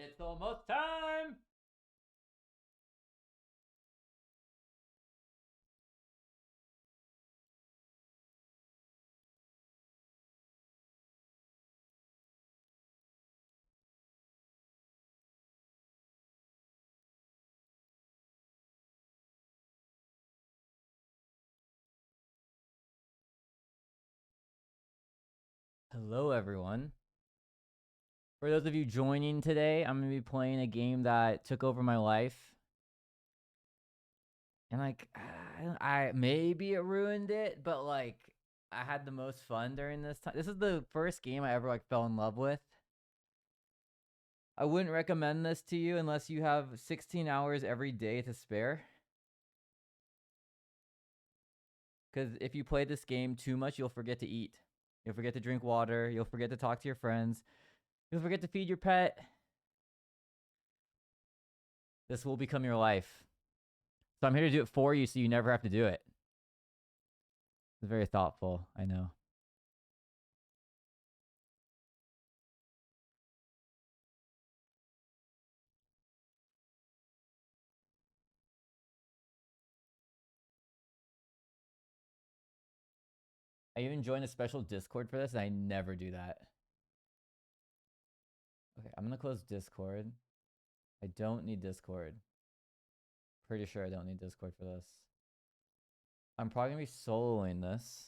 It's almost time! Hello, everyone. For those of you joining today, I'm going to be playing a game that took over my life. And, I maybe it ruined it, but, I had the most fun during this time. This is the first game I ever, fell in love with. I wouldn't recommend this to you unless you have 16 hours every day to spare. Because if you play this game too much, you'll forget to eat. You'll forget to drink water. You'll forget to talk to your friends. You'll forget to feed your pet. This will become your life. So I'm here to do it for you so you never have to do it. It's very thoughtful, I know. I even joined a special Discord for this, and I never do that. Okay, I'm going to close Discord. I don't need Discord. Pretty sure I don't need Discord for this. I'm probably going to be soloing this.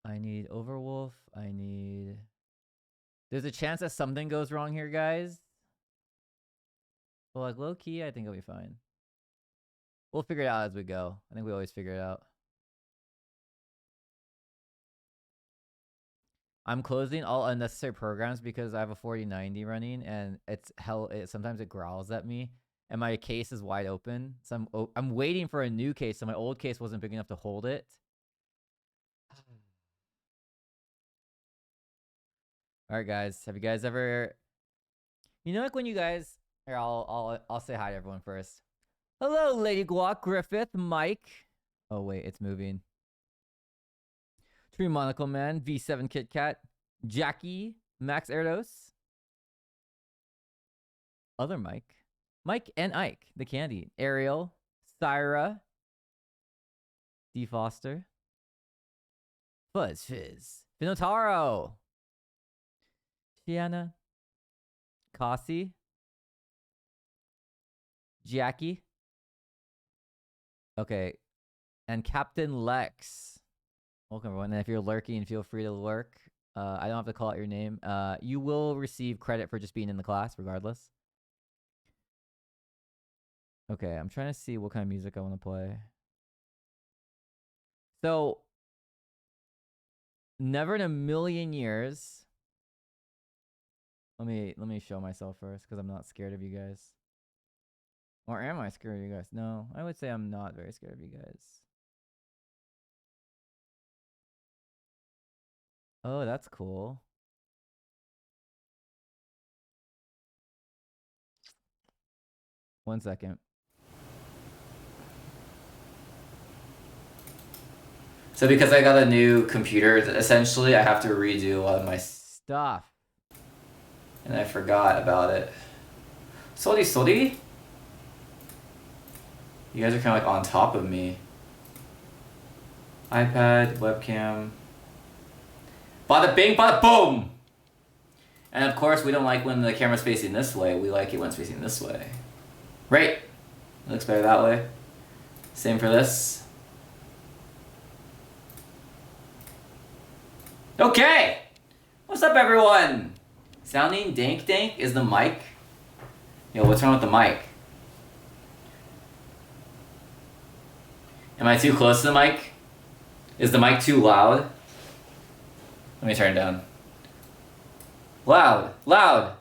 I need Overwolf. I need... There's a chance that something goes wrong here, guys. But, low-key, I think it'll be fine. We'll figure it out as we go. I think we always figure it out. I'm closing all unnecessary programs because I have a 4090 running, and it's sometimes it growls at me, and my case is wide open. So I'm waiting for a new case, so my old case wasn't big enough to hold it. All right, guys. Have you guys ever... You know, when you guys... Here, I'll say hi to everyone first. Hello, Lady Guac, Griffith, Mike. Oh, wait, it's moving. Tree Monocle Man, V7 Kit Kat, Jackie, Max Erdos. Other Mike. Mike and Ike, the candy. Ariel, Syra, D. Foster, Fuzz Fizz, Finotaro, Shiana, Kasi, Jackie. Okay. And Captain Lex. Welcome, everyone. And if you're lurking, feel free to lurk. I don't have to call out your name. You will receive credit for just being in the class, regardless. Okay, I'm trying to see what kind of music I want to play. So, never in a million years. Let me show myself first, because I'm not scared of you guys. Or am I scared of you guys? No, I would say I'm not very scared of you guys. Oh, that's cool. One second. So because I got a new computer, essentially, I have to redo a lot of my stuff. And I forgot about it. Sorry. You guys are kind of on top of me. iPad, webcam. Bada bing, bada boom! And of course, we don't like when the camera's facing this way. We like it when it's facing this way. Right? It looks better that way. Same for this. Okay! What's up, everyone? Sounding dank is the mic. Yo, what's wrong with the mic? Am I too close to the mic? Is the mic too loud? Let me turn it down. Loud.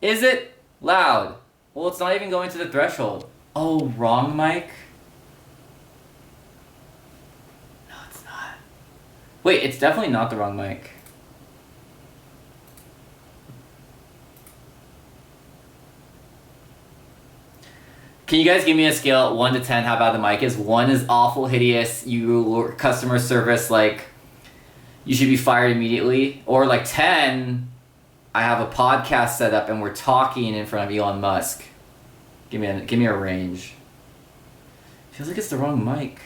Is it loud? Well, it's not even going to the threshold. Oh, wrong mic? No, it's not. Wait, it's definitely not the wrong mic. Can you guys give me a scale 1 to 10 how bad the mic is? 1 is awful, hideous, you customer service, like, you should be fired immediately. Or like 10, I have a podcast set up and we're talking in front of Elon Musk. Give me a range. Feels like it's the wrong mic.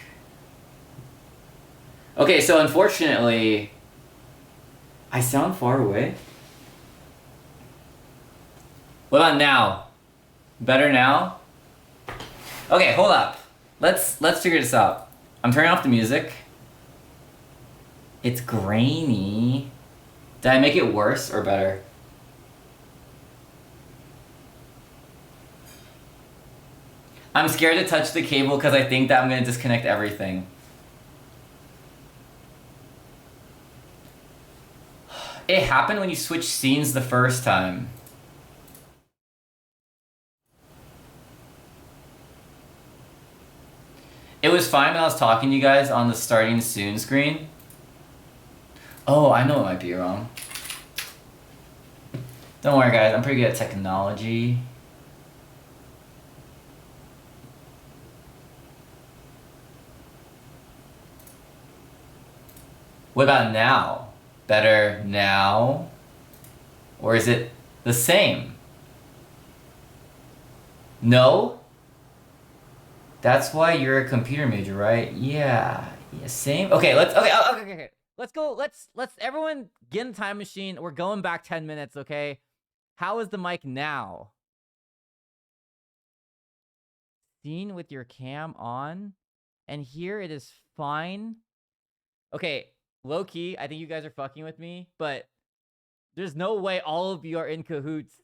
Okay, so unfortunately, I sound far away. What about now? Better now? Okay, hold up. Let's figure this out. I'm turning off the music. It's grainy. Did I make it worse or better? I'm scared to touch the cable because I think that I'm gonna disconnect everything. It happened when you switch scenes the first time. It was fine when I was talking to you guys on the starting soon screen. Oh, I know what might be wrong. Don't worry, guys. I'm pretty good at technology. What about now? Better now? Or is it the same? No? That's why you're a computer major, right? Yeah. Same. Okay, okay. Let's go. Let's everyone get in the time machine. We're going back 10 minutes, okay? How is the mic now? Scene with your cam on, and here it is fine. Okay, low key, I think you guys are fucking with me, but there's no way all of you are in cahoots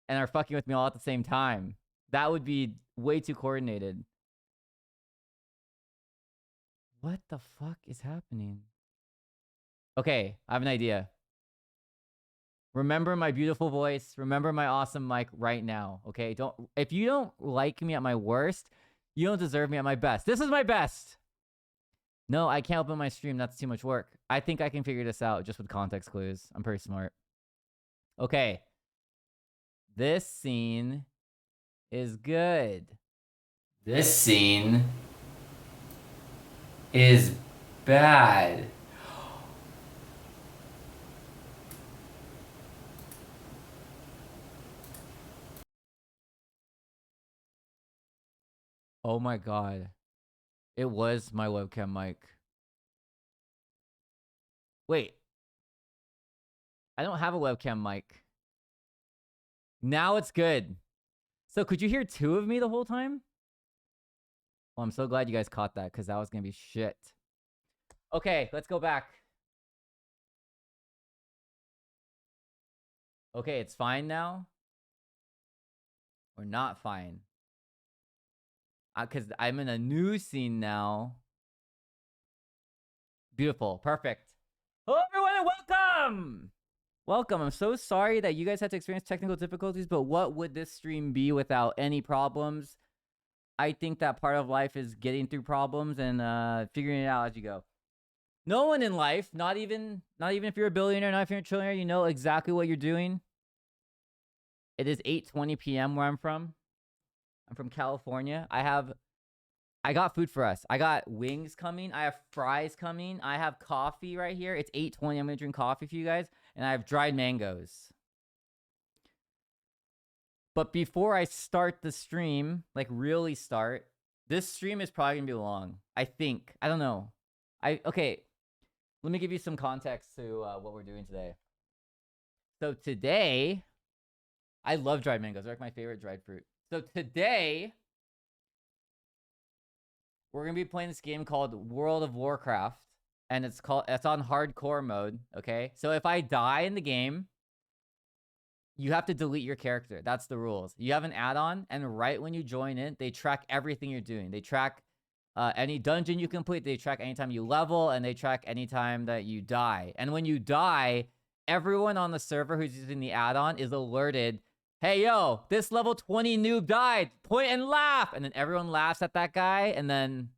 and are fucking with me all at the same time. That would be way too coordinated. What the fuck is happening? Okay, I have an idea. Remember my beautiful voice. Remember my awesome mic right now, okay? If you don't like me at my worst, you don't deserve me at my best. This is my best. No, I can't open my stream. That's too much work. I think I can figure this out just with context clues. I'm pretty smart. Okay. This scene is good. This scene is bad. Oh my god. It was my webcam mic. Wait. I don't have a webcam mic. Now it's good. So could you hear 2 of me the whole time? Well, I'm so glad you guys caught that because that was going to be shit. Okay, let's go back. Okay, it's fine now. Or not fine. Because I'm in a new scene now. Beautiful. Perfect. Hello, everyone, and welcome! Welcome. I'm so sorry that you guys had to experience technical difficulties, but what would this stream be without any problems? I think that part of life is getting through problems and figuring it out as you go. No one in life, not even if you're a billionaire, not if you're a trillionaire, you know exactly what you're doing. It is 8:20 p.m. where I'm from. I'm from California. I got food for us. I got wings coming. I have fries coming. I have coffee right here. It's 8:20. I'm going to drink coffee for you guys. And I have dried mangoes. But before I start the stream, like really start, this stream is probably going to be long. I think. I don't know. Okay. Let me give you some context to what we're doing today. So today, I love dried mangoes. They're like my favorite dried fruit. So today, we're going to be playing this game called World of Warcraft. And it's on hardcore mode, okay? So if I die in the game, you have to delete your character. That's the rules. You have an add-on, and right when you join in, they track everything you're doing. They track any dungeon you complete. They track anytime you level, and they track anytime that you die. And when you die, everyone on the server who's using the add-on is alerted, hey, yo, this level 20 noob died. Point and laugh. And then everyone laughs at that guy, and then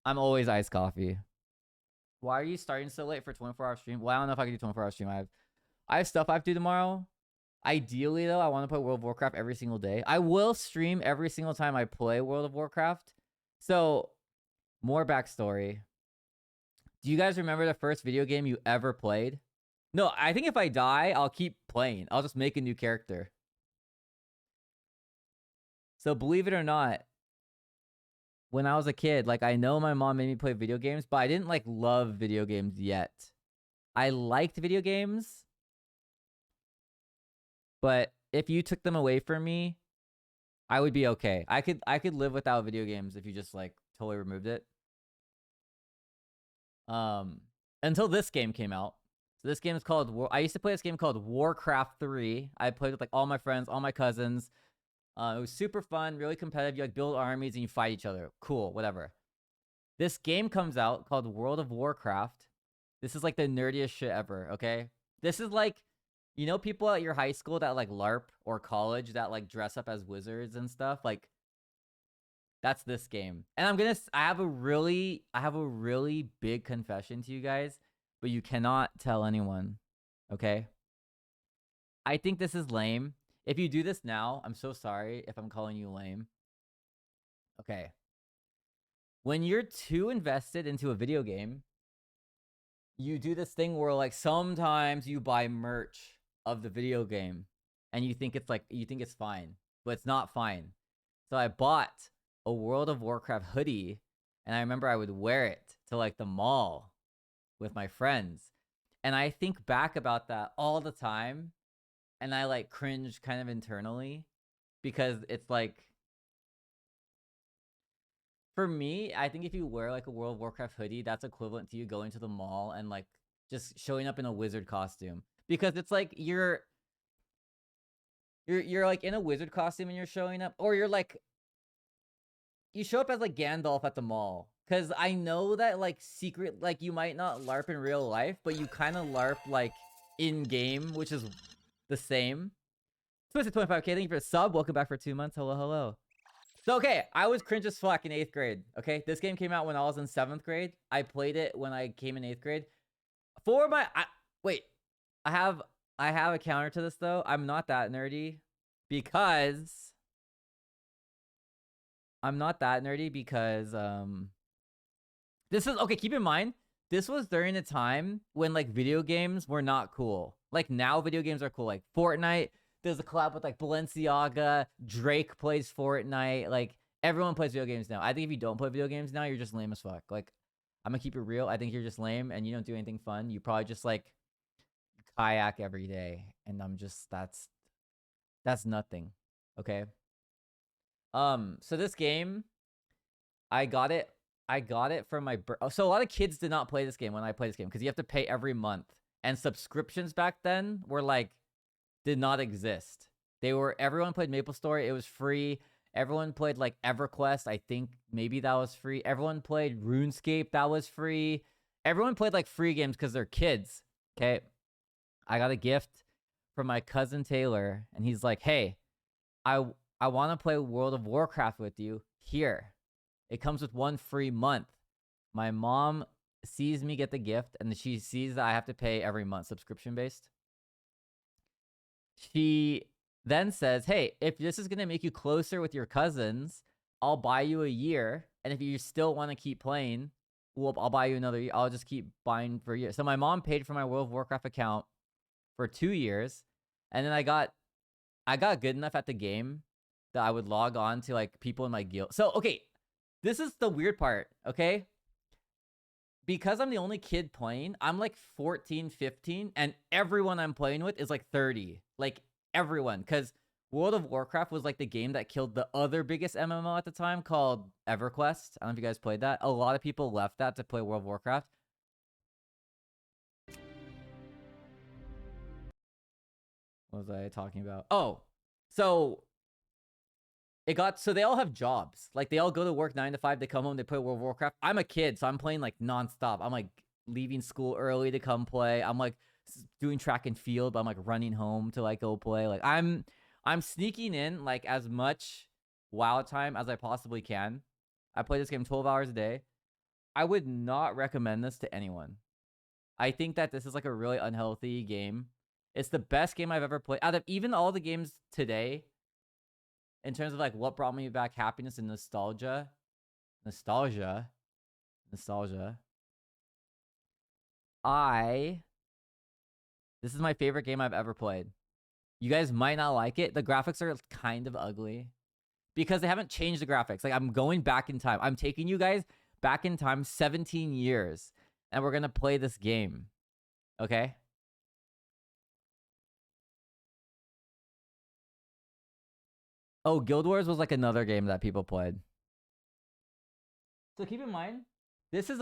I'm always iced coffee. Why are you starting so late for 24-hour stream? Well, I don't know if I can do 24-hour stream. I have stuff I have to do tomorrow. Ideally, though, I want to play World of Warcraft every single day. I will stream every single time I play World of Warcraft. So, more backstory. Do you guys remember the first video game you ever played? No, I think if I die, I'll keep playing. I'll just make a new character. So, believe it or not, when I was a kid, like, I know my mom made me play video games, but I didn't, like, love video games yet. I liked video games, but if you took them away from me, I would be okay. I could live without video games if you just, like, totally removed it. Until this game came out. So this game is called I used to play this game called Warcraft 3. I played with, like, all my friends, all my cousins. It was super fun, really competitive. You, like, build armies and you fight each other. Cool, whatever. This game comes out called World of Warcraft. This is, like, the nerdiest shit ever, okay? This is, like, you know people at your high school that, like, LARP or college that, like, dress up as wizards and stuff? Like, that's this game. And I have a really big confession to you guys, but you cannot tell anyone, okay? I think this is lame. If you do this now, I'm so sorry if I'm calling you lame. Okay. When you're too invested into a video game, you do this thing where, like, sometimes you buy merch of the video game and you think it's fine, but it's not fine. So I bought a World of Warcraft hoodie, and I remember I would wear it to, like, the mall with my friends. And I think back about that all the time, and I, like, cringe kind of internally because it's like, for me, I think if you wear, like, a World of Warcraft hoodie, that's equivalent to you going to the mall and, like, just showing up in a wizard costume. Because it's like you're like in a wizard costume and you're showing up, or you're like, you show up as, like, Gandalf at the mall. Cause I know that, like, secret, like, you might not LARP in real life, but you kind of LARP, like, in game, which is the same. Twisted 25K, thank you for the sub. Welcome back for 2 months. Hello, hello. So, okay, I was cringe as fuck in 8th grade. Okay, this game came out when I was in 7th grade. I played it when I came in 8th grade. I have a counter to this though. I'm not that nerdy because this is okay. Keep in mind, this was during a time when, like, video games were not cool. Like, now video games are cool. Like Fortnite, there's a collab with, like, Balenciaga. Drake plays Fortnite. Like, everyone plays video games now. I think if you don't play video games now, you're just lame as fuck. Like, I'm gonna keep it real. I think you're just lame and you don't do anything fun. You probably just, like, kayak every day, and I'm just that's nothing. Okay. So this game, I got it from my so a lot of kids did not play this game when I played this game because you have to pay every month, and subscriptions back then were, like, did not exist. Everyone played MapleStory, it was free. Everyone played, like, EverQuest, I think maybe that was free. Everyone played RuneScape, that was free. Everyone played, like, free games because they're kids. Okay. I got a gift from my cousin Taylor, and he's like, hey, I want to play World of Warcraft with you. Here. It comes with 1 free month. My mom sees me get the gift, and she sees that I have to pay every month, subscription-based. She then says, hey, if this is going to make you closer with your cousins, I'll buy you a year, and if you still want to keep playing, well, I'll buy you another year. I'll just keep buying for a year. So my mom paid for my World of Warcraft account for 2 years, and then I got good enough at the game that I would log on to, like, people in my guild. So, okay, this is the weird part, okay? Because I'm the only kid playing, I'm, like, 14, 15, and everyone I'm playing with is, like, 30. Like, everyone. Because World of Warcraft was, like, the game that killed the other biggest MMO at the time called EverQuest. I don't know if you guys played that. A lot of people left that to play World of Warcraft. What was I talking about? Oh, so they all have jobs. Like, they all go to work 9 to 5. They come home, they play World of Warcraft. I'm a kid, so I'm playing, like, nonstop. I'm, like, leaving school early to come play. I'm, like, doing track and field, but I'm, like, running home to, like, go play. Like, I'm sneaking in, like, as much WoW time as I possibly can. I play this game 12 hours a day. I would not recommend this to anyone. I think that this is, like, a really unhealthy game. It's the best game I've ever played. Out of even all the games today, in terms of like what brought me back happiness and nostalgia. This is my favorite game I've ever played. You guys might not like it. The graphics are kind of ugly because they haven't changed the graphics. Like, I'm going back in time. I'm taking you guys back in time 17 years, and we're going to play this game. Okay? Oh, Guild Wars was like another game that people played. So keep in mind, this is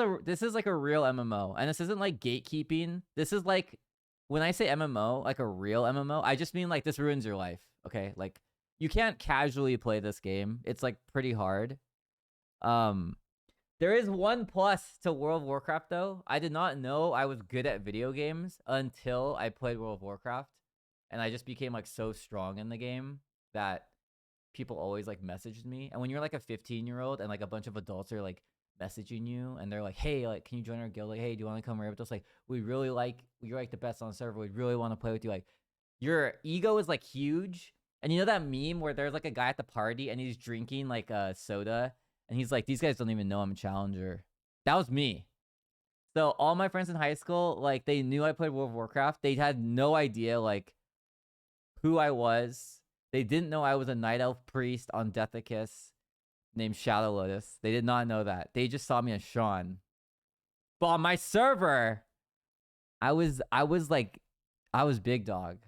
like a real MMO, and this isn't like gatekeeping. This is like, when I say MMO, like a real MMO, I just mean like this ruins your life. Okay, like you can't casually play this game. It's like pretty hard. There is one plus to World of Warcraft though. I did not know I was good at video games until I played World of Warcraft, and I just became like so strong in the game that people always like messaged me. And when you're like a 15-year-old and like a bunch of adults are like messaging you and they're like, hey, like, can you join our guild? Like, hey, do you want to come raid with us? Like, you're like the best on the server. We really want to play with you. Like, your ego is like huge. And you know that meme where there's like a guy at the party and he's drinking like a soda and he's like, these guys don't even know I'm a challenger. That was me. So all my friends in high school, like, they knew I played World of Warcraft. They had no idea like who I was. They didn't know I was a night elf priest on Deathicus named Shadow Lotus. They did not know that. They just saw me as Sean. But on my server, I was big dog.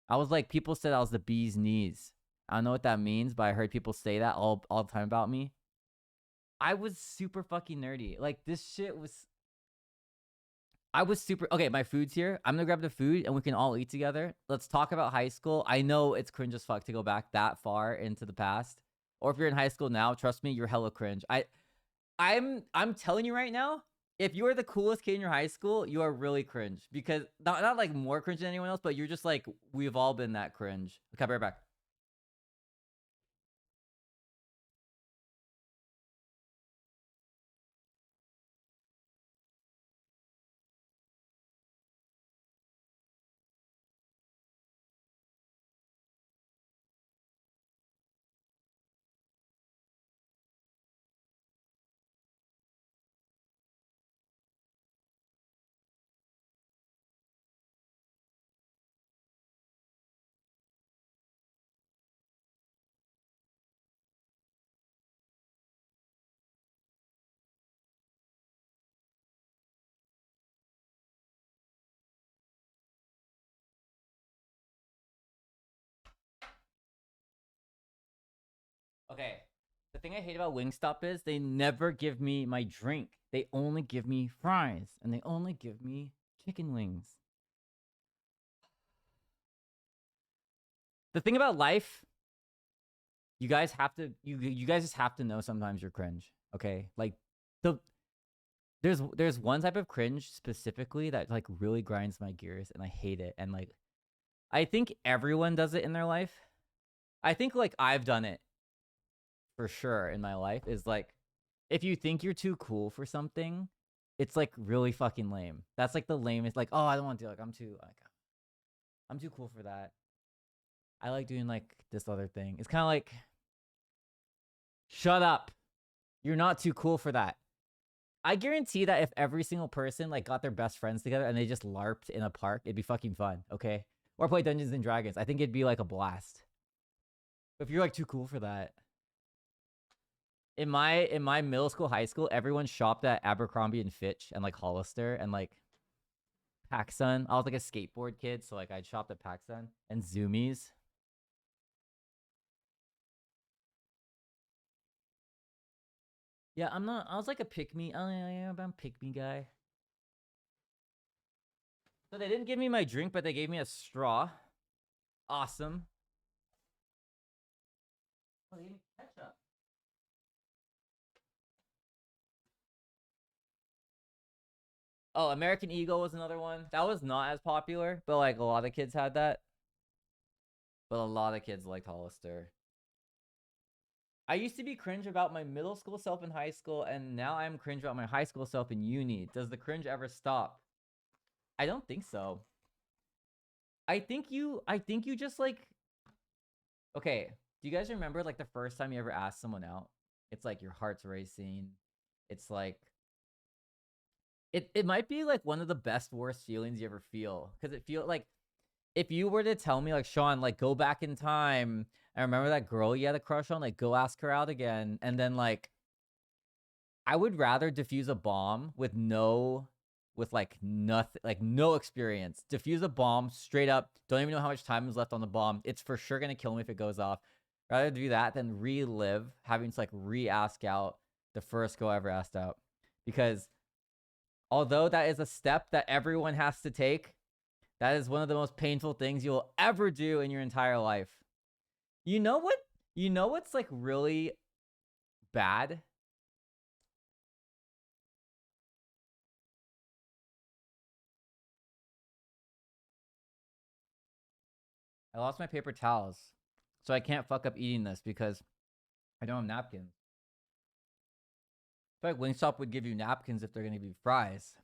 I was like, people said I was the bee's knees. I don't know what that means, but I heard people say that all the time about me. I was super fucking nerdy. Like, this shit was... I was super... Okay, my food's here. I'm gonna grab the food and we can all eat together. Let's talk about high school. I know it's cringe as fuck to go back that far into the past. Or if you're in high school now, trust me, you're hella cringe. I'm telling you right now, if you are the coolest kid in your high school, you are really cringe. Because, not like more cringe than anyone else, but you're just like, we've all been that cringe. Okay, I'll be right back. Okay. The thing I hate about Wingstop is they never give me my drink. They only give me fries. And they only give me chicken wings. The thing about life, you guys have to... You guys just have to know sometimes you're cringe. Okay? Like, there's one type of cringe specifically that like really grinds my gears and I hate it. And like, I think everyone does it in their life. I think like I've done it for sure in my life, is like, if you think you're too cool for something, it's like really fucking lame. That's like the lamest. Like, oh, I don't want to do, like, I'm too cool for that. I like doing like this other thing. It's kind of like, shut up. You're not too cool for that. I guarantee that if every single person like got their best friends together and they just LARPed in a park, it'd be fucking fun, okay? Or play Dungeons and Dragons. I think it'd be like a blast. But if you're like too cool for that, in my middle school, high school, everyone shopped at Abercrombie and Fitch and like Hollister and like PacSun. I was like a skateboard kid, so like I shopped at PacSun and Zoomies. Yeah, I'm not. I was like a pick me. Oh yeah, I'm a pick me guy. So they didn't give me my drink, but they gave me a straw. Awesome. Oh, they gave me ketchup. Oh, American Eagle was another one. That was not as popular, but like a lot of kids had that. But a lot of kids liked Hollister. I used to be cringe about my middle school self in high school, and now I'm cringe about my high school self in uni. Does the cringe ever stop? I don't think so. I think you just like, okay, do you guys remember like the first time you ever asked someone out? It's like your heart's racing. It's like it might be like one of the best worst feelings you ever feel, because it feel like if you were to tell me like, Sean, like go back in time and remember that girl you had a crush on, like go ask her out again, and then like I would rather defuse a bomb with like nothing, like no experience. Defuse a bomb straight up. Don't even know how much time is left on the bomb. It's for sure gonna kill me if it goes off. Rather do that than relive having to like re-ask out the first girl I ever asked out. Because although that is a step that everyone has to take, that is one of the most painful things you'll ever do in your entire life. You know what? You know what's like really bad? I lost my paper towels. So I can't fuck up eating this because I don't have napkins. I feel like Wingstop would give you napkins if they're going to give you fries.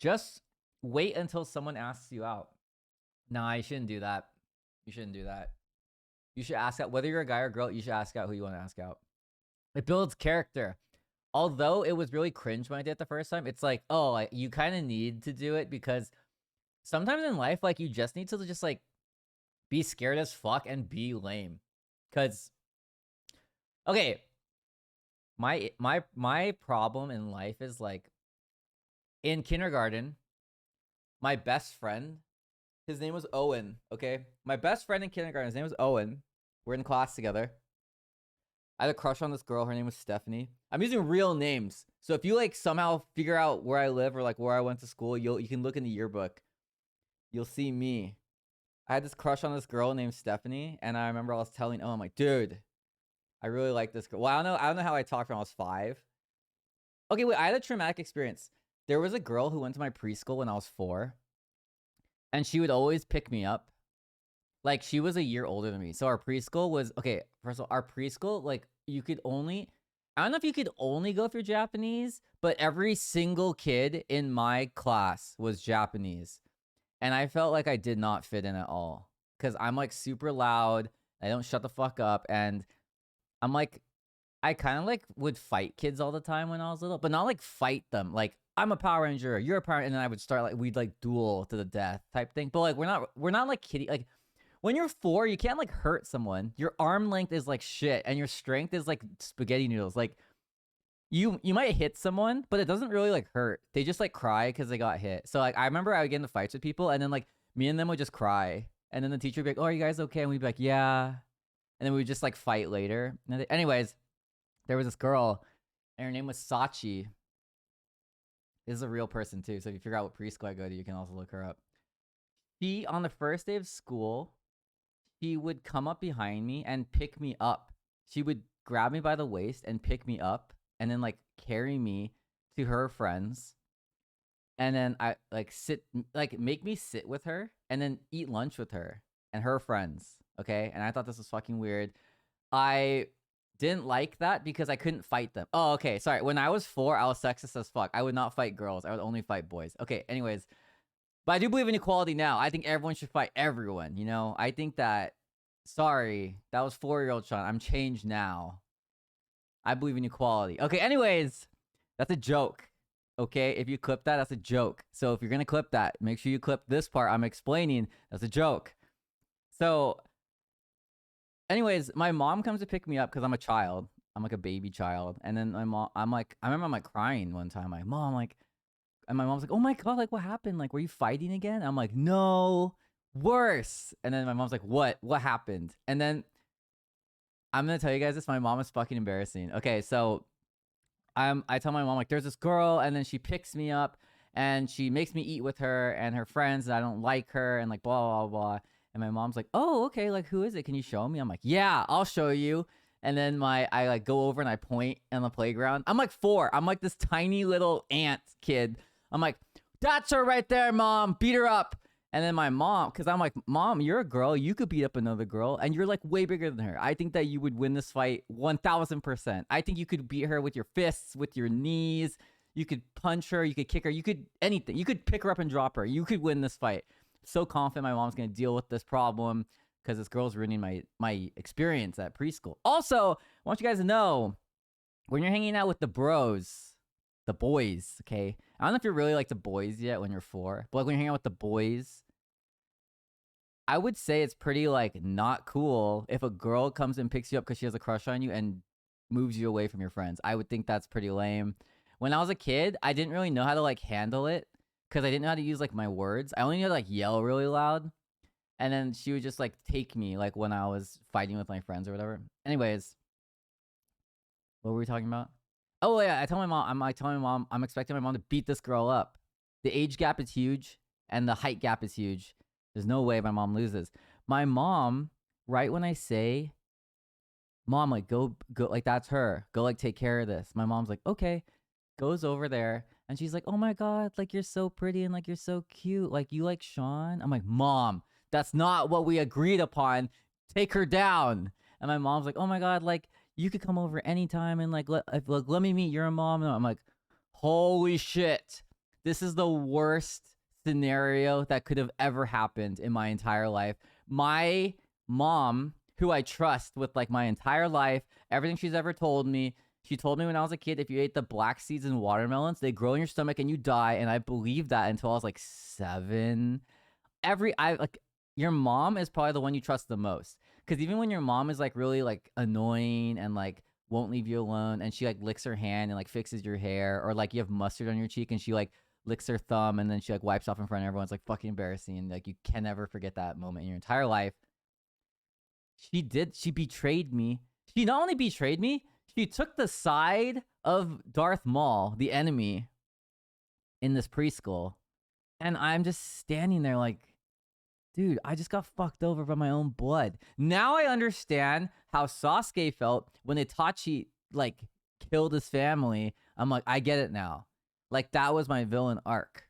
Just wait until someone asks you out. Nah, you shouldn't do that. You shouldn't do that. You should ask out, whether you're a guy or girl, you should ask out who you want to ask out. It builds character. Although it was really cringe when I did it the first time, it's like, oh, like, you kind of need to do it because sometimes in life, like, you just need to just, like, be scared as fuck and be lame. Because, okay, my problem in life is, like, in kindergarten, my best friend, his name was Owen, okay? My best friend in kindergarten, his name was Owen. We're in class together. I had a crush on this girl. Her name was Stephanie. I'm using real names. So if you like somehow figure out where I live or like where I went to school, you can look in the yearbook. You'll see me. I had this crush on this girl named Stephanie, and I remember I was telling, oh, I'm like, dude, I really like this girl. Well, I don't know how I talked when I was 5. Okay, wait, I had a traumatic experience. There was a girl who went to my preschool when I was 4, and she would always pick me up. Like, she was a year older than me. So our preschool was, okay, first of all, our preschool, like, you could only, I don't know if you could only go through Japanese, but every single kid in my class was Japanese. And I felt like I did not fit in at all. Because I'm, like, super loud. I don't shut the fuck up. And I'm, like, I kind of, like, would fight kids all the time when I was little. But not, like, fight them. Like, I'm a Power Ranger, you're a Power Ranger. And then I would start, like, we'd, like, duel to the death type thing. But, like, we're not like, kiddie. Like, when you're 4, you can't, like, hurt someone. Your arm length is, like, shit. And your strength is, like, spaghetti noodles. Like, you might hit someone, but it doesn't really, like, hurt. They just, like, cry because they got hit. So, like, I remember I would get into fights with people, and then, like, me and them would just cry. And then the teacher would be like, oh, are you guys okay? And we'd be like, yeah. And then we would just, like, fight later. Anyways, there was this girl, and her name was Sachi. This is a real person, too. So if you figure out what preschool I go to, you can also look her up. She, on the first day of school, she would come up behind me and pick me up. She would grab me by the waist and pick me up and then, like, carry me to her friends. And then I, like, make me sit with her and then eat lunch with her and her friends, okay? And I thought this was fucking weird. I didn't like that because I couldn't fight them. Oh, okay, sorry. When I was 4, I was sexist as fuck. I would not fight girls. I would only fight boys. Okay, anyways. But I do believe in equality now. I think everyone should fight everyone, you know? I think that, sorry, that was 4-year-old Sean. I'm changed now. I believe in equality. Okay, anyways, that's a joke. Okay, if you clip that, that's a joke. So if you're going to clip that, make sure you clip this part. I'm explaining. That's a joke. So, anyways, my mom comes to pick me up because I'm a child. I'm like a baby child. And then my mom, I remember I'm like crying one time. I'm like, Mom, like, and my mom's like, oh my God, like, what happened? Like, were you fighting again? I'm like, no, worse. And then my mom's like, what? What happened? And then I'm going to tell you guys this. My mom is fucking embarrassing. Okay, so I tell my mom, like, there's this girl, and then she picks me up, and she makes me eat with her and her friends, and I don't like her, and like, blah, blah, blah. And my mom's like, oh, okay, like, who is it? Can you show me? I'm like, yeah, I'll show you. And then I like go over and I point on the playground. I'm like 4. I'm like this tiny little ant kid. I'm like, that's her right there, Mom. Beat her up. And then my mom, because I'm like, Mom, you're a girl. You could beat up another girl. And you're like way bigger than her. I think that you would win this fight 1000%. I think you could beat her with your fists, with your knees. You could punch her, you could kick her, you could anything. You could pick her up and drop her. You could win this fight. So confident my mom's gonna deal with this problem because this girl's ruining my experience at preschool. Also, I want you guys to know when you're hanging out with the bros, the boys, okay? I don't know if you're really like the boys yet when you're 4, but like when you're hanging out with the boys, I would say it's pretty like not cool if a girl comes and picks you up because she has a crush on you and moves you away from your friends. I would think that's pretty lame. When I was a kid, I didn't really know how to like handle it because I didn't know how to use like my words. I only knew how to like yell really loud. And then she would just like take me like when I was fighting with my friends or whatever. Anyways, what were we talking about? Oh yeah, I tell my mom, I'm expecting my mom to beat this girl up. The age gap is huge and the height gap is huge. There's no way my mom loses. My mom, right when I say, Mom, like go, like that's her. Go like take care of this. My mom's like, okay, goes over there and she's like, oh my God, like you're so pretty and like you're so cute. Like you like Sean? I'm like, Mom, that's not what we agreed upon. Take her down. And my mom's like, oh my God, like you could come over anytime and like let me meet your mom. And I'm like, holy shit. This is the worst scenario that could have ever happened in my entire life. My mom, who I trust with like my entire life, everything she's ever told me, she told me when I was a kid, if you ate the black seeds and watermelons, they grow in your stomach and you die. And I believed that until I was like 7. Your mom is probably the one you trust the most. Because even when your mom is like really like annoying and like won't leave you alone and she like licks her hand and like fixes your hair, or like you have mustard on your cheek and she like licks her thumb and then she like wipes off in front of everyone, it's like fucking embarrassing. And like you can never forget that moment in your entire life. She betrayed me. She not only betrayed me, she took the side of Darth Maul, the enemy, in this preschool. And I'm just standing there like, dude, I just got fucked over by my own blood. Now I understand how Sasuke felt when Itachi like killed his family. I'm like, I get it now. Like that was my villain arc.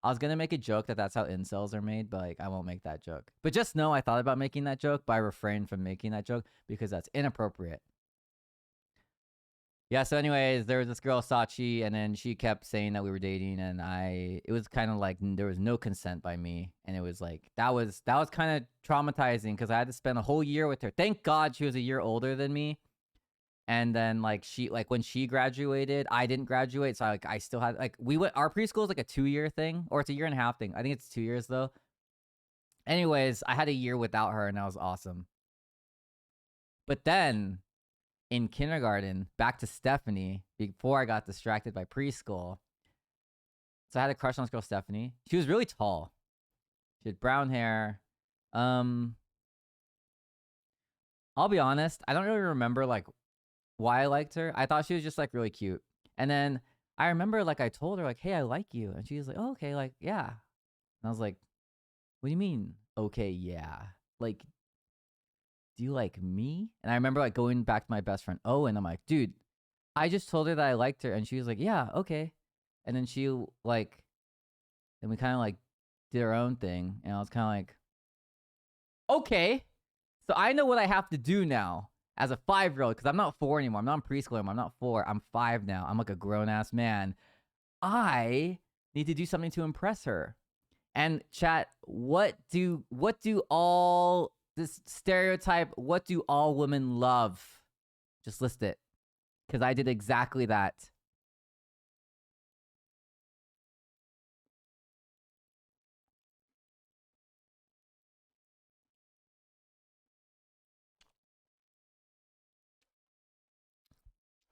I was gonna make a joke that that's how incels are made, but like I won't make that joke. But just know I thought about making that joke, but I refrained from making that joke because that's inappropriate. Yeah, so anyways, there was this girl, Sachi, and then she kept saying that we were dating, and it was kind of like there was no consent by me, and it was like, that was kind of traumatizing because I had to spend a whole year with her. Thank God she was a year older than me, and then like when she graduated, I didn't graduate, so I still had, like, our preschool is like a 2-year thing, or it's a 1.5 year thing. I think it's 2 years though. Anyways, I had a year without her, and that was awesome. But then in kindergarten, back to Stephanie, before I got distracted by preschool. So I had a crush on this girl, Stephanie. She was really tall. She had brown hair. I'll be honest, I don't really remember like why I liked her. I thought she was just like really cute. And then I remember like I told her like, hey, I like you. And she was like, oh, okay, like, yeah. And I was like, what do you mean? Okay, yeah. Like, do you like me? And I remember like going back to my best friend Owen. I'm like, dude, I just told her that I liked her, and she was like, yeah, okay. And then she like, then we kind of like did our own thing, and I was kind of like, okay, so I know what I have to do now as a 5-year-old, because I'm not 4 anymore. I'm not in preschool anymore. I'm not 4. I'm 5 now. I'm like a grown ass man. I need to do something to impress her. And chat, what do all this stereotype, what do all women love? Just list it. Because I did exactly that.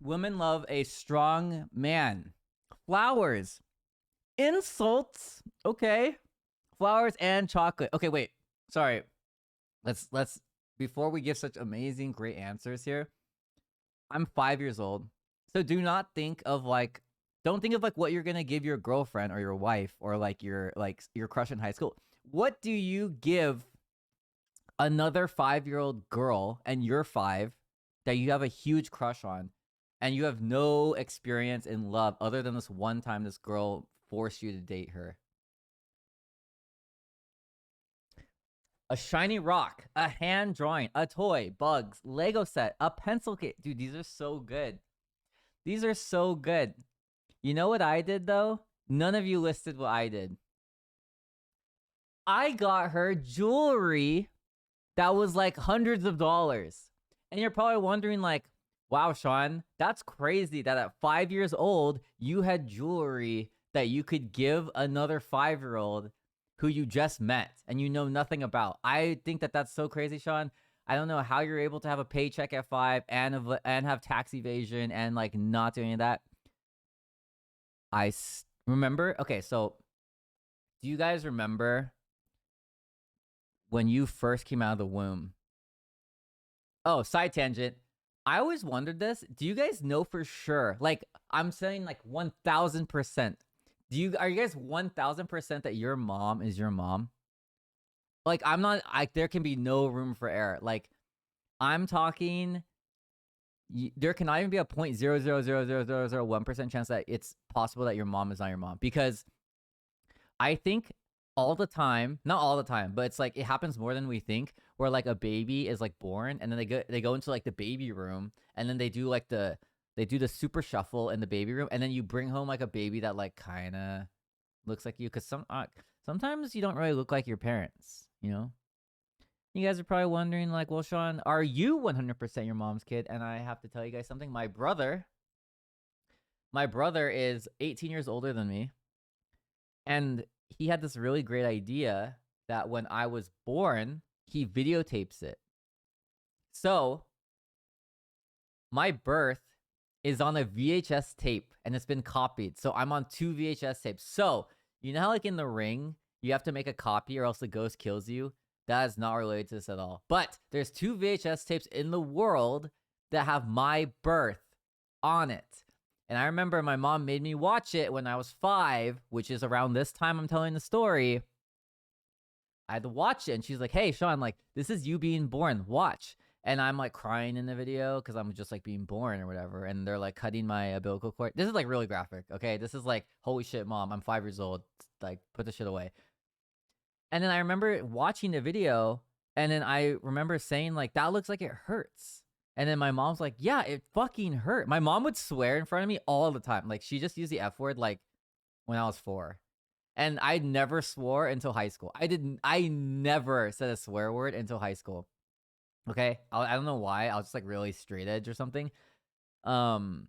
Women love a strong man. Flowers. Insults. Okay. Flowers and chocolate. Okay, wait. Sorry. Let's before we give such amazing great answers here. I'm 5 years old. So do not think of like, don't think of like what you're going to give your girlfriend or your wife or like your crush in high school. What do you give another 5-year-old girl, and you're 5, that you have a huge crush on, and you have no experience in love other than this one time this girl forced you to date her? A shiny rock, a hand drawing, a toy, bugs, Lego set, a pencil case. Dude, these are so good. These are so good. You know what I did though? None of you listed what I did. I got her jewelry that was like hundreds of dollars. And you're probably wondering, like, wow, Sean, that's crazy that at 5 years old, you had jewelry that you could give another 5-year-old who you just met and you know nothing about. I think that that's so crazy, Sean. I don't know how you're able to have a paycheck at 5 and have tax evasion and like not doing any of that. Remember. Okay, so do you guys remember when you first came out of the womb? Oh, side tangent. I always wondered this. Do you guys know for sure? Like, I'm saying like 1000%. Are you guys 1000% that your mom is your mom? Like, I'm not, there can be no room for error. Like, I'm talking, there cannot even be a 0.0000001% chance that it's possible that your mom is not your mom. Because I think all the time, not all the time, but it's like it happens more than we think, where like a baby is like born and then they go into like the baby room and then they do the super shuffle in the baby room, and then you bring home like a baby that like kind of looks like you, because sometimes you don't really look like your parents, you know. You guys are probably wondering, like, well, Sean, are you 100% your mom's kid? And I have to tell you guys something. My brother is 18 years older than me, and he had this really great idea that when I was born, he videotapes it. So my birth is on a VHS tape and it's been copied. So I'm on 2 VHS tapes. So you know how like in The Ring, you have to make a copy or else the ghost kills you? That is not related to this at all. But there's 2 VHS tapes in the world that have my birth on it. And I remember my mom made me watch it when I was 5, which is around this time I'm telling the story. I had to watch it, and she's like, hey, Sean, like, this is you being born. Watch. And I'm like crying in the video because I'm just like being born or whatever. And they're like cutting my umbilical cord. This is like really graphic, okay? This is like, holy shit, mom, I'm 5 years old. Like, put the shit away. And then I remember watching the video, and then I remember saying, like, that looks like it hurts. And then my mom's like, yeah, it fucking hurt. My mom would swear in front of me all the time. Like, she just used the F word, like, when I was 4. And I never swore until high school. I never said a swear word until high school. Okay? I don't know why. I was just, like, really straight edge or something. And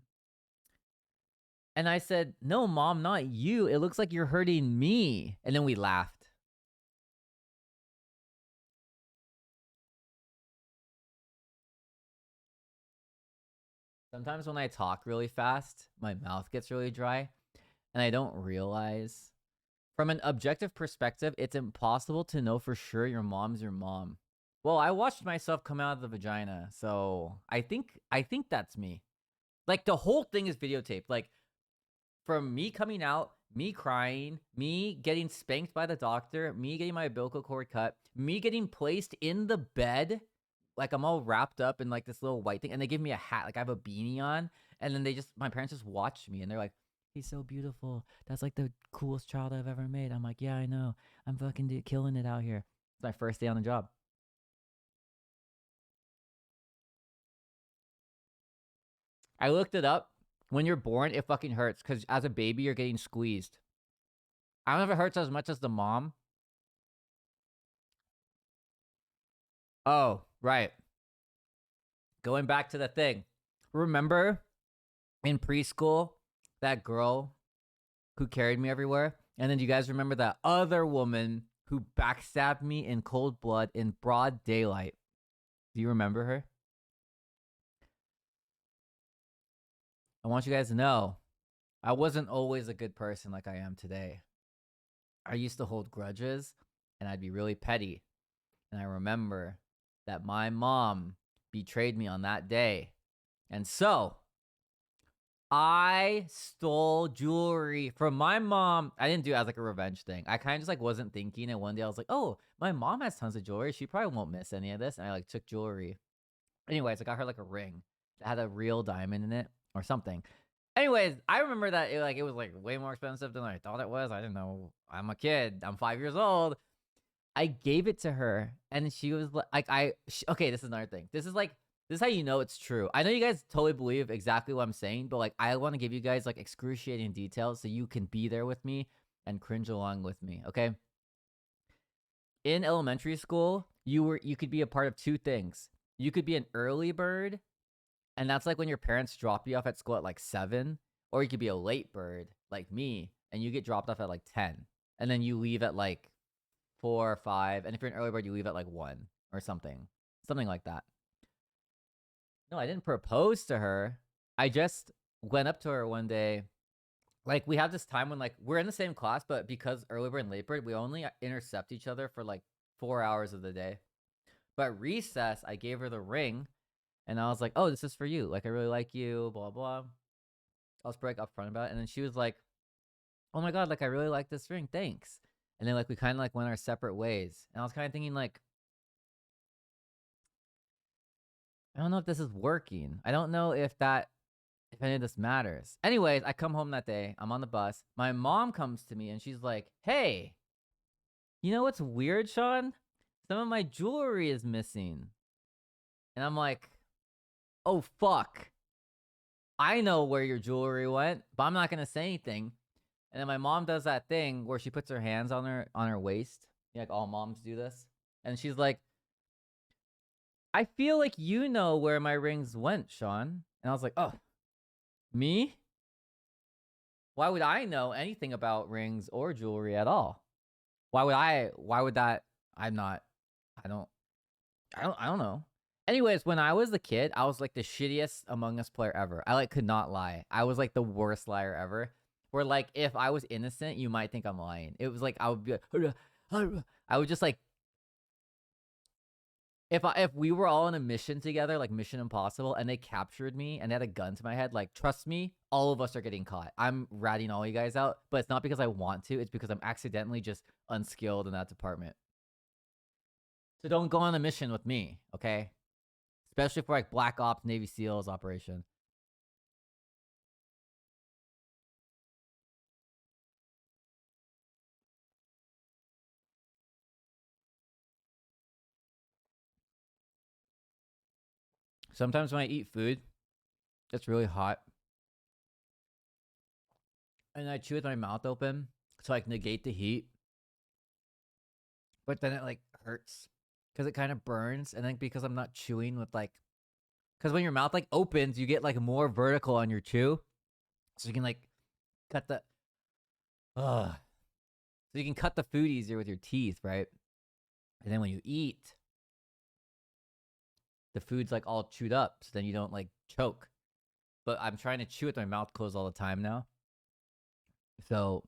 I said, no, Mom, not you. It looks like you're hurting me. And then we laughed. Sometimes when I talk really fast, my mouth gets really dry, and I don't realize. From an objective perspective, it's impossible to know for sure your mom's your mom. Well, I watched myself come out of the vagina, so I think that's me. Like, the whole thing is videotaped. Like, from me coming out, me crying, me getting spanked by the doctor, me getting my umbilical cord cut, me getting placed in the bed, like I'm all wrapped up in like this little white thing, and they give me a hat, like I have a beanie on, and then my parents just watch me, and they're like, he's so beautiful. That's like the coolest child I've ever made. I'm like, yeah, I know. I'm fucking killing it out here. It's my first day on the job. I looked it up. When you're born, it fucking hurts because as a baby, you're getting squeezed. I don't know if it hurts as much as the mom. Oh, right. Going back to the thing. Remember in preschool, that girl who carried me everywhere? And then do you guys remember that other woman who backstabbed me in cold blood in broad daylight? Do you remember her? I want you guys to know, I wasn't always a good person like I am today. I used to hold grudges, and I'd be really petty. And I remember that my mom betrayed me on that day. And so I stole jewelry from my mom. I didn't do it as like a revenge thing. I kind of just like wasn't thinking. And one day I was like, oh, my mom has tons of jewelry. She probably won't miss any of this. And I like took jewelry. Anyways, I got her like a ring that had a real diamond in it or something. Anyways, I remember that it was like way more expensive than I thought it was. I didn't know. I'm a kid. I'm 5 years old. I gave it to her, and she was like, okay, this is another thing. This is like This is how you know it's true. I know you guys totally believe exactly what I'm saying, but like I want to give you guys like excruciating details so you can be there with me and cringe along with me, okay? In elementary school, you could be a part of two things. You could be an early bird, and that's like when your parents drop you off at school at like 7, or you could be a late bird like me, and you get dropped off at like 10, and then you leave at like 4 or 5, and if you're an early bird, you leave at like 1 or something like that. No, I didn't propose to her. I just went up to her one day. Like we have this time when like we're in the same class, but because early bird and late bird, we only intercept each other for like 4 hours of the day. But recess, I gave her the ring, and I was like, "Oh, this is for you. Like I really like you." Blah blah. I was pretty upfront about it, and then she was like, "Oh my god, like I really like this ring. Thanks." And then like we kind of like went our separate ways, and I was kind of thinking like, I don't know if this is working. I don't know if any of this matters. Anyways, I come home that day. I'm on the bus. My mom comes to me and she's like, "Hey, you know what's weird, Sean? Some of my jewelry is missing." And I'm like, "Oh fuck. I know where your jewelry went, but I'm not gonna say anything." And then my mom does that thing where she puts her hands on her waist. Yeah, like all moms do this. And she's like, "I feel like you know where my rings went, Sean." And I was like, "Oh, me? Why would I know anything about rings or jewelry at all? Why would that I'm not I don't I don't know." Anyways, when I was a kid, I was like the shittiest Among Us player ever. I like could not lie. I was like the worst liar ever. Where like if I was innocent, you might think I'm lying. It was like I would be like, I would just like if we were all on a mission together, like Mission Impossible, and they captured me and they had a gun to my head, like trust me, all of us are getting caught. I'm ratting all you guys out, but it's not because I want to, it's because I'm accidentally just unskilled in that department. So don't go on a mission with me, okay? Especially for like Black Ops, Navy SEALs operation. Sometimes when I eat food that's really hot and I chew with my mouth open to like negate the heat, but then it like hurts because it kind of burns, and then because I'm not chewing with like, because when your mouth like opens, you get like more vertical on your chew, so you can like cut the, so you can cut the food easier with your teeth, right? And then when you eat, the food's like all chewed up, so then you don't like choke. But I'm trying to chew with my mouth closed all the time now, so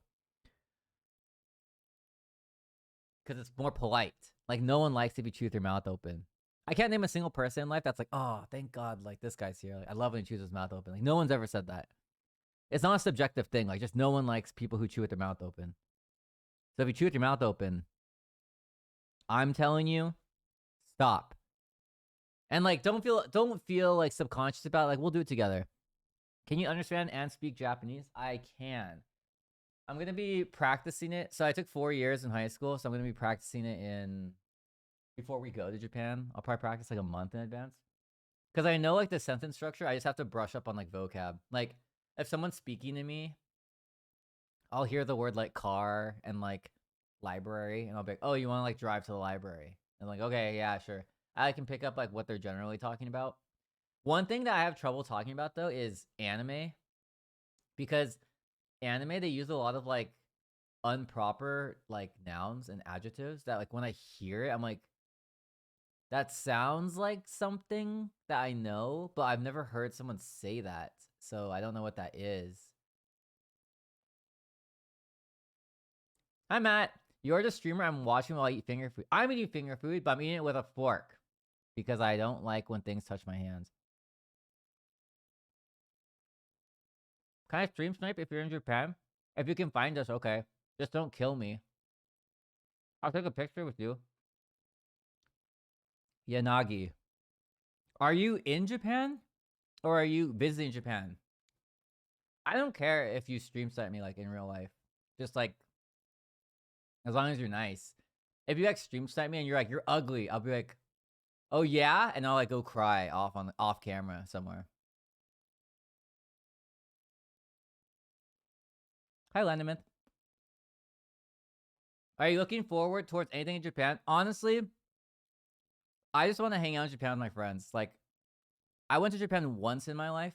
because it's more polite. Like no one likes if you chew with your mouth open. I can't name a single person in life that's like, "Oh, thank God, like this guy's here. Like, I love when he chews his mouth open." Like no one's ever said that. It's not a subjective thing. Like just no one likes people who chew with their mouth open. So if you chew with your mouth open, I'm telling you, stop. And like don't feel like subconscious about it. Like we'll do it together. Can you understand and speak Japanese? I can. I'm gonna be practicing it. So I took 4 years in high school, so I'm gonna be practicing it in before we go to Japan. I'll probably practice like a month in advance. Because I know like the sentence structure, I just have to brush up on like vocab. Like if someone's speaking to me, I'll hear the word like car and like library, and I'll be like, "Oh, you want to like drive to the library?" And like, "Okay, yeah, sure." I can pick up like what they're generally talking about. One thing that I have trouble talking about though is anime, because anime they use a lot of like improper like nouns and adjectives that like when I hear it, I'm like, that sounds like something that I know, but I've never heard someone say that. So I don't know what that is. Hi, Matt. You're the streamer I'm watching while I eat finger food. I'm eating finger food, but I'm eating it with a fork because I don't like when things touch my hands. Can I stream snipe if you're in Japan? If you can find us, okay. Just don't kill me. I'll take a picture with you. Yanagi. Are you in Japan? Or are you visiting Japan? I don't care if you stream snipe me like in real life. Just like, as long as you're nice. If you like stream snipe me and you're like, "You're ugly," I'll be like, Oh yeah, and I'll like go cry off camera somewhere. Hi, Landamith. Are you looking forward towards anything in Japan? Honestly, I just want to hang out in Japan with my friends. Like, I went to Japan once in my life.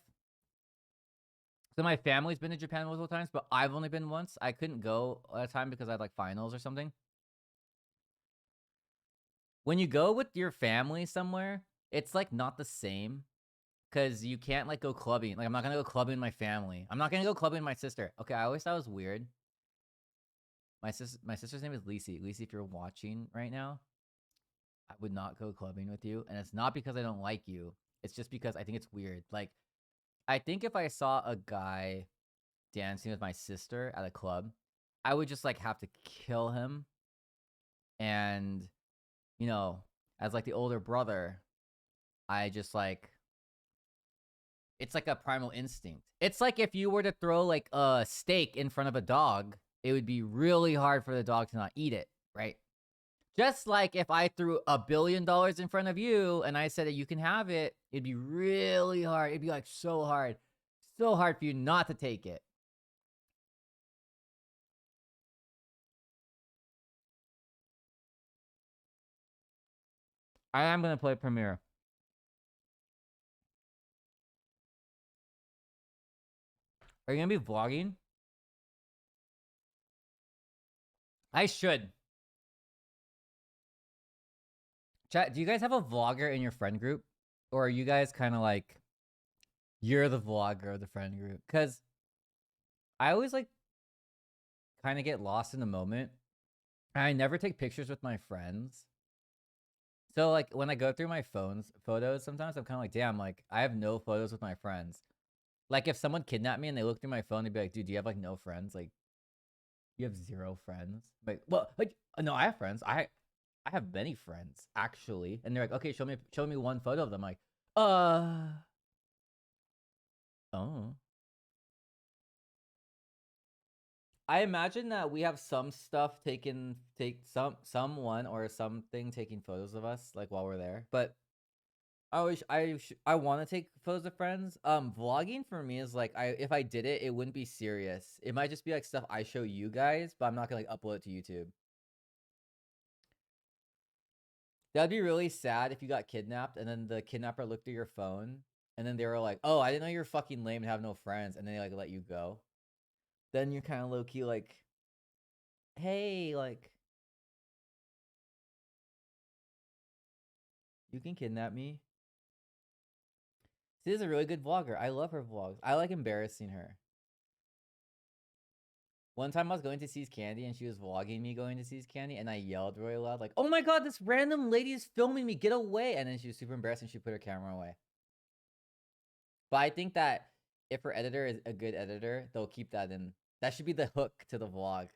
So my family's been to Japan multiple times, but I've only been once. I couldn't go at a time because I had like finals or something. When you go with your family somewhere, it's like not the same because you can't like go clubbing. Like, I'm not gonna go clubbing with my family. I'm not gonna go clubbing with my sister. Okay, I always thought it was weird. My sister's name is Lisi. Lisi, if you're watching right now, I would not go clubbing with you, and it's not because I don't like you. It's just because I think it's weird. Like, I think if I saw a guy dancing with my sister at a club, I would just like have to kill him. And, you know, as like the older brother, I just like it's like a primal instinct. It's like if you were to throw like a steak in front of a dog, it would be really hard for the dog to not eat it, right? Just like if I threw $1 billion in front of you and I said that you can have it, it'd be really hard. It'd be like so hard for you not to take it. I am gonna play Premiere. Are you gonna be vlogging? I should. Chat, do you guys have a vlogger in your friend group? Or are you guys kind of like, you're the vlogger of the friend group? Because I always like kind of get lost in the moment. I never take pictures with my friends. So like when I go through my photos, sometimes I'm kind of like, damn, like I have no photos with my friends. Like if someone kidnapped me and they look through my phone, they'd be like, dude, do you have like no friends? Like you have zero friends? Like, well, like no, I have friends. I have many friends actually. And they're like, okay, show me one photo of them. I'm like, oh. I imagine that we have some stuff someone or something taking photos of us like while we're there. But I want to take photos of friends. Vlogging for me is like if I did it, it wouldn't be serious. It might just be like stuff I show you guys, but I'm not gonna like upload it to YouTube. That'd be really sad if you got kidnapped and then the kidnapper looked through your phone and then they were like, "Oh, I didn't know you're fucking lame and have no friends," and then they like let you go. Then you're kind of low key like, "Hey, like you can kidnap me." She is a really good vlogger. I love her vlogs. I like embarrassing her. One time I was going to Seize Candy and she was vlogging me going to Seize Candy and I yelled really loud like, "Oh my god, this random lady is filming me, get away!" And then she was super embarrassed and she put her camera away. But I think that if her editor is a good editor, they'll keep that in. That should be the hook to the vlog.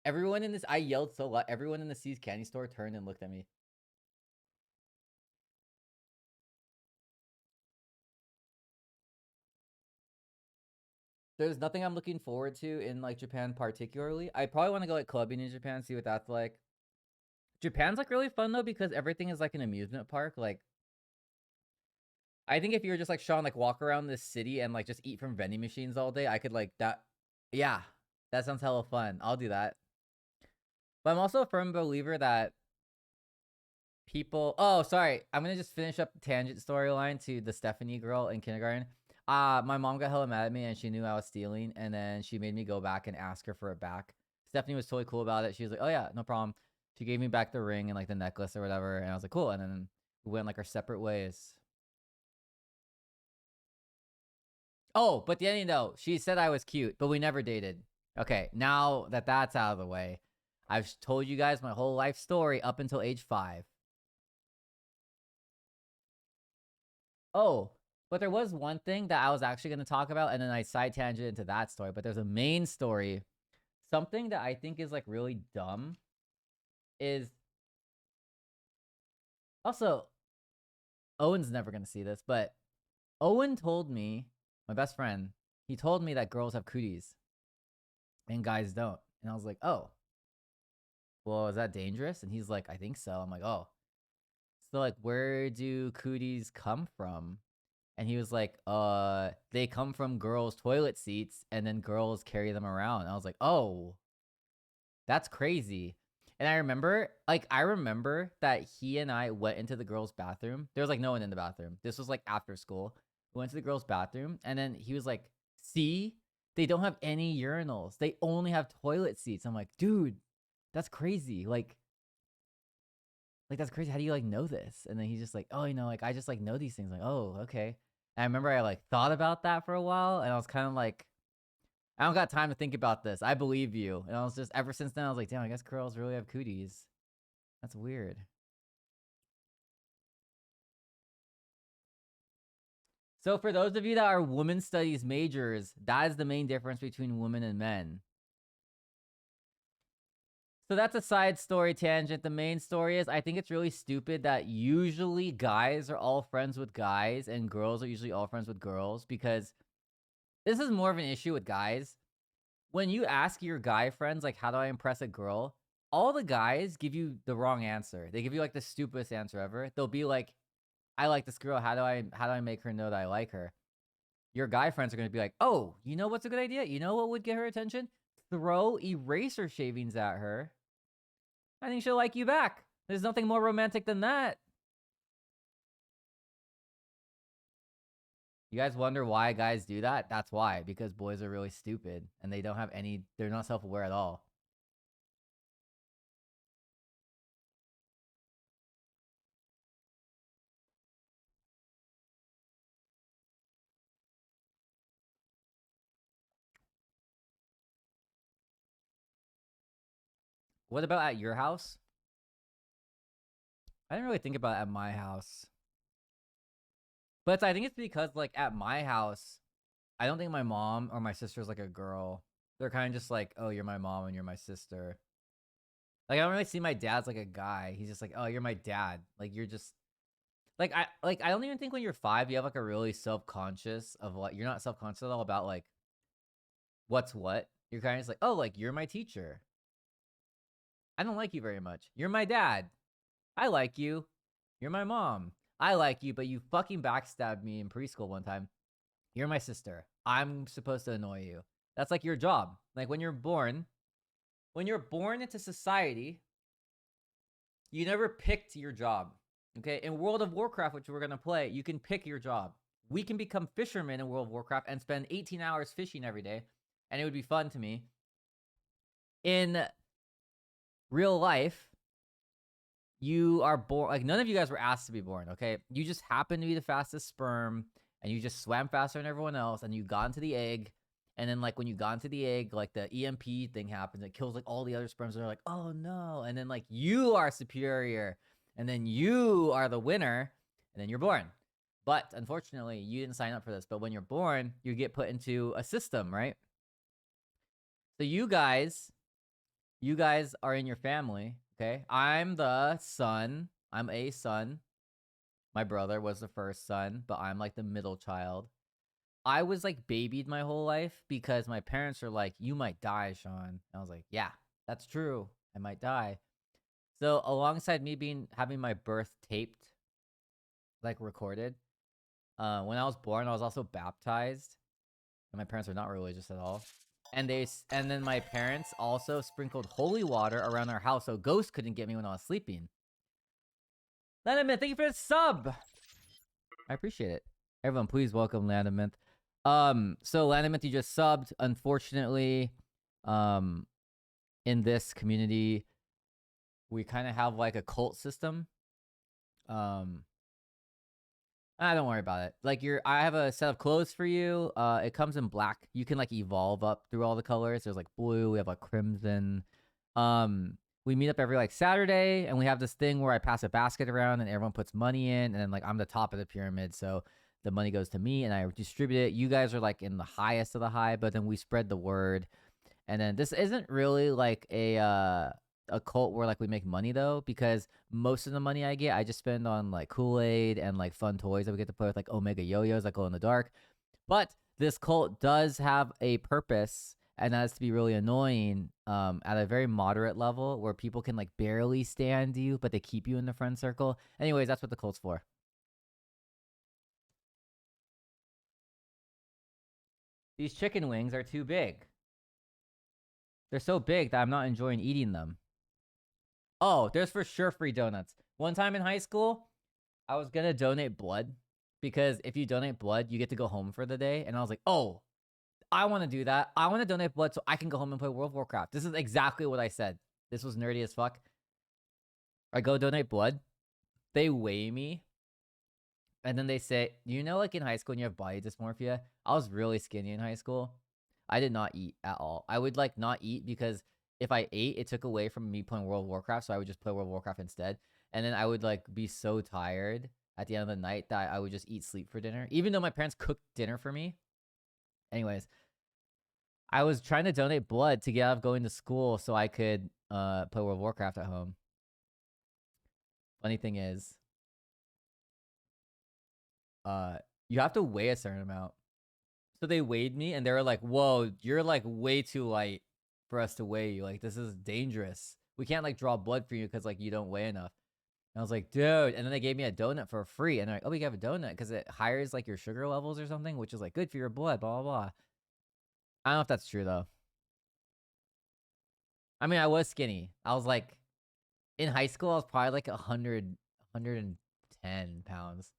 Everyone in this, I yelled so loud, everyone in the Seize Candy store turned and looked at me. There's nothing I'm looking forward to in like Japan particularly. I probably want to go like clubbing in Japan, see what that's like. Japan's like really fun though because everything is like an amusement park. Like I think if you were just like Sean, like walk around this city and like just eat from vending machines all day, I could like that. Yeah, that sounds hella fun. I'll do that. But I'm also a firm believer that people. Oh, sorry. I'm gonna just finish up the tangent storyline to the Stephanie girl in kindergarten. My mom got hella mad at me and she knew I was stealing, and then she made me go back and ask her for it back. Stephanie was totally cool about it. She was like, "Oh yeah, no problem." She gave me back the ring and like the necklace or whatever, and I was like, "Cool." And then we went like our separate ways. Oh, but the ending though, she said I was cute, but we never dated. Okay, now that that's out of the way, I've told you guys my whole life story up until age 5. Oh, but there was one thing that I was actually going to talk about, and then I side tangent into that story. But there's a main story. Something that I think is like really dumb is also Owen's never going to see this, but Owen told me, my best friend, he told me that girls have cooties and guys don't. And I was like, oh, well, is that dangerous? And he's like, I think so. I'm like, oh. so like, where do cooties come from? And he was like, they come from girls' toilet seats, and then girls carry them around. And I was like, oh, that's crazy. And I remember that he and I went into the girls' bathroom. There was like no one in the bathroom. This was like after school. We went to the girls' bathroom, and then he was like, see, they don't have any urinals. They only have toilet seats. I'm like, dude, that's crazy. Like that's crazy. How do you like know this? And then he's just like, oh, like I just like know these things. Like, oh, okay. And I remember I like thought about that for a while, and I was kind of like, I don't got time to think about this. I believe you. And I was just, ever since then, I was like, damn, I guess girls really have cooties. That's weird. So for those of you that are women's studies majors, that is the main difference between women and men. So that's a side story tangent. The main story is I think it's really stupid that usually guys are all friends with guys and girls are usually all friends with girls, because this is more of an issue with guys. When you ask your guy friends, like, how do I impress a girl? All the guys give you the wrong answer. They give you like the stupidest answer ever. They'll be like, I like this girl. How do I make her know that I like her? Your guy friends are going to be like, oh, you know what's a good idea? You know what would get her attention? Throw eraser shavings at her. I think she'll like you back. There's nothing more romantic than that. You guys wonder why guys do that? That's why. Because boys are really stupid and they don't have any, they're not self-aware at all. What about at your house? I didn't really think about it at my house. But I think it's because, like, at my house, I don't think my mom or my sister's like a girl. They're kind of just like, oh, you're my mom and you're my sister. Like, I don't really see my dad's like a guy. He's just like, oh, you're my dad. Like, you're just like I don't even think when you're 5 you have like a really self-conscious of what you're not self-conscious at all about like what's what. You're kind of just like, oh, like you're my teacher. I don't like you very much. You're my dad. I like you. You're my mom. I like you, but you fucking backstabbed me in preschool one time. You're my sister. I'm supposed to annoy you. That's like your job. Like when you're born into society, you never picked your job. Okay? In World of Warcraft, which we're going to play, you can pick your job. We can become fishermen in World of Warcraft and spend 18 hours fishing every day, and it would be fun to me. In real life, you are born, like none of you guys were asked to be born, okay? You just happen to be the fastest sperm, and you just swam faster than everyone else, and you got into the egg, and then like when you got into the egg, like the EMP thing happens, it kills like all the other sperms, and they're like, oh no, and then like you are superior, and then you are the winner, and then you're born. But unfortunately, you didn't sign up for this, but when you're born, you get put into a system, right? So you guys are in your family, okay? I'm the son. I'm a son. My brother was the first son, but I'm like the middle child. I was like babied my whole life because my parents are like, you might die, Sean. And I was like, yeah, that's true. I might die. So alongside me having my birth taped, like recorded, when I was born, I was also baptized. And my parents are not religious at all. And then my parents also sprinkled holy water around our house so ghosts couldn't get me when I was sleeping. Landamint, thank you for the sub. I appreciate it. Everyone, please welcome Landamint. So Landamint, you just subbed. Unfortunately, in this community, we kind of have like a cult system. Don't worry about it. Like I have a set of clothes for you. It comes in black. You can like evolve up through all the colors. There's like blue. We have like crimson. We meet up every like Saturday, and we have this thing where I pass a basket around, and everyone puts money in, and then like I'm the top of the pyramid, so the money goes to me, and I distribute it. You guys are like in the highest of the high, but then we spread the word. And then this isn't really like a cult where like we make money though, because most of the money I get, I just spend on like Kool-Aid and like fun toys that we get to play with, like Omega yo-yos that glow in the dark. But this cult does have a purpose, and that's to be really annoying at a very moderate level where people can like barely stand you, but they keep you in the friend circle. Anyways, that's what the cult's for. These chicken wings are too big. They're so big that I'm not enjoying eating them. Oh, there's for sure free donuts. One time in high school, I was gonna donate blood because if you donate blood, you get to go home for the day. And I was like, oh, I want to do that. I want to donate blood so I can go home and play World of Warcraft. This is exactly what I said. This was nerdy as fuck. I go donate blood. They weigh me. And then they say, you know, like in high school when you have body dysmorphia, I was really skinny in high school. I did not eat at all. I would like not eat because if I ate, it took away from me playing World of Warcraft. So I would just play World of Warcraft instead. And then I would like be so tired at the end of the night that I would just eat sleep for dinner, even though my parents cooked dinner for me. Anyways, I was trying to donate blood to get out of going to school so I could play World of Warcraft at home. Funny thing is, you have to weigh a certain amount. So they weighed me and they were like, whoa, you're like way too light for us to weigh you. Like, this is dangerous. We can't like draw blood for you because like you don't weigh enough. And I was like, dude. And then they gave me a donut for free. And they're like, oh, we have a donut because it hires like your sugar levels or something, which is like good for your blood, blah, blah, blah. I don't know if that's true though. I mean, I was skinny. I was like, in high school, I was probably like 110 pounds.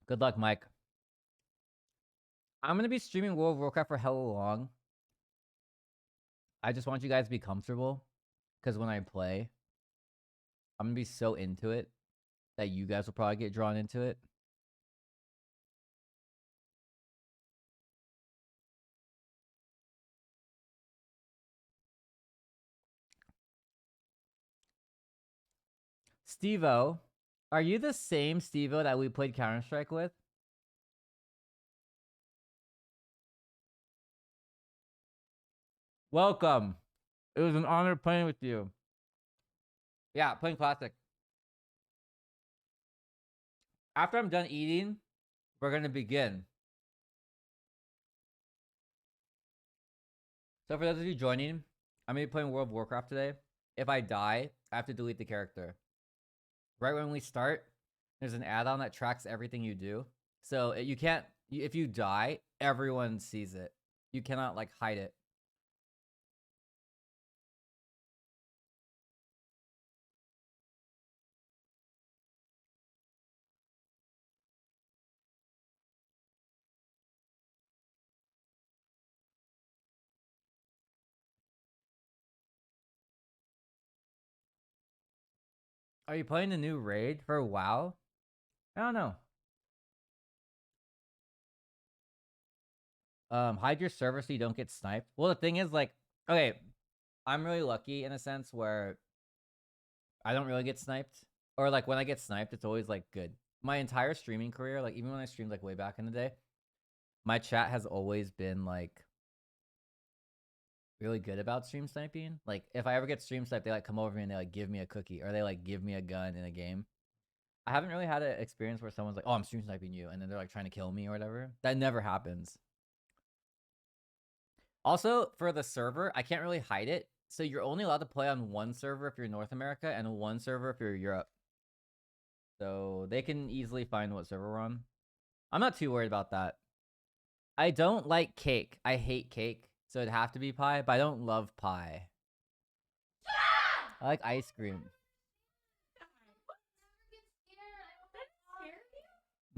Good luck, Mike. I'm going to be streaming World of Warcraft for hella long. I just want you guys to be comfortable because when I play, I'm going to be so into it that you guys will probably get drawn into it. Steve-O, are you the same Steve-O that we played Counter-Strike with? Welcome. It was an honor playing with you. Yeah, playing Classic. After I'm done eating, we're going to begin. So for those of you joining, I'm going to be playing World of Warcraft today. If I die, I have to delete the character. Right when we start, there's an add-on that tracks everything you do. So you can't, if you die, everyone sees it. You cannot like hide it. Are you playing the new raid for WoW? I don't know. Hide your server so you don't get sniped. Well, the thing is, like, okay, I'm really lucky in a sense where I don't really get sniped. Or like when I get sniped, it's always like good. My entire streaming career, like even when I streamed like way back in the day, my chat has always been like really good about stream sniping. Like if I ever get stream sniped, they like come over me and they like give me a cookie or they like give me a gun in a game. I haven't really had an experience where someone's like, "Oh, I'm stream sniping you," and then they're like trying to kill me or whatever. That never happens. Also, for the server, I can't really hide it. So you're only allowed to play on one server if you're North America and one server if you're Europe. So they can easily find what server we're on. I'm not too worried about that. I don't like cake. I hate cake. So it'd have to be pie, but I don't love pie. I like ice cream.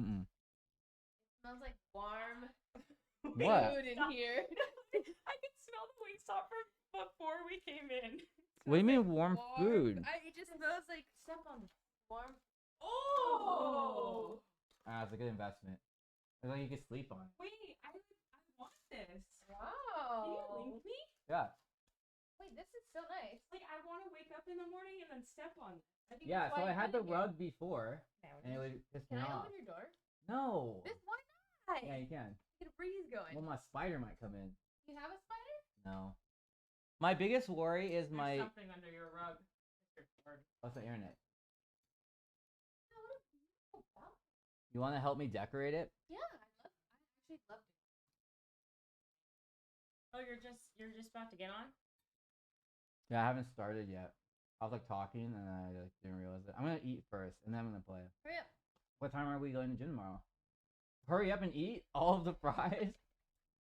Mm-mm. Smells like warm What? food in here. I could smell the Wingstop from before we came in. What do you mean warm food? It just smells like step on warm. Oh! Ah, it's a good investment. It's like you can sleep on. Wait, I want this. Wow. Can you link me? Yeah. Wait, this is so nice. Like, I want to wake up in the morning and then step on it. I think Yeah, that's so why I had the put it here. rug before, and it would piss me Can I off. open your door? No. This why not? Yeah, you can. Get a breeze going. Well, my spider might come in. You have a spider? No. My biggest worry is There's my. something under your rug. What's the internet? No, You want to help me decorate it? Yeah, I actually love it. Oh, you're just about to get on? Yeah, I haven't started yet. I was like talking and I like didn't realize it. I'm gonna eat first and then I'm gonna play. Hurry up. What time are we going to gym tomorrow? Hurry up and eat all of the fries.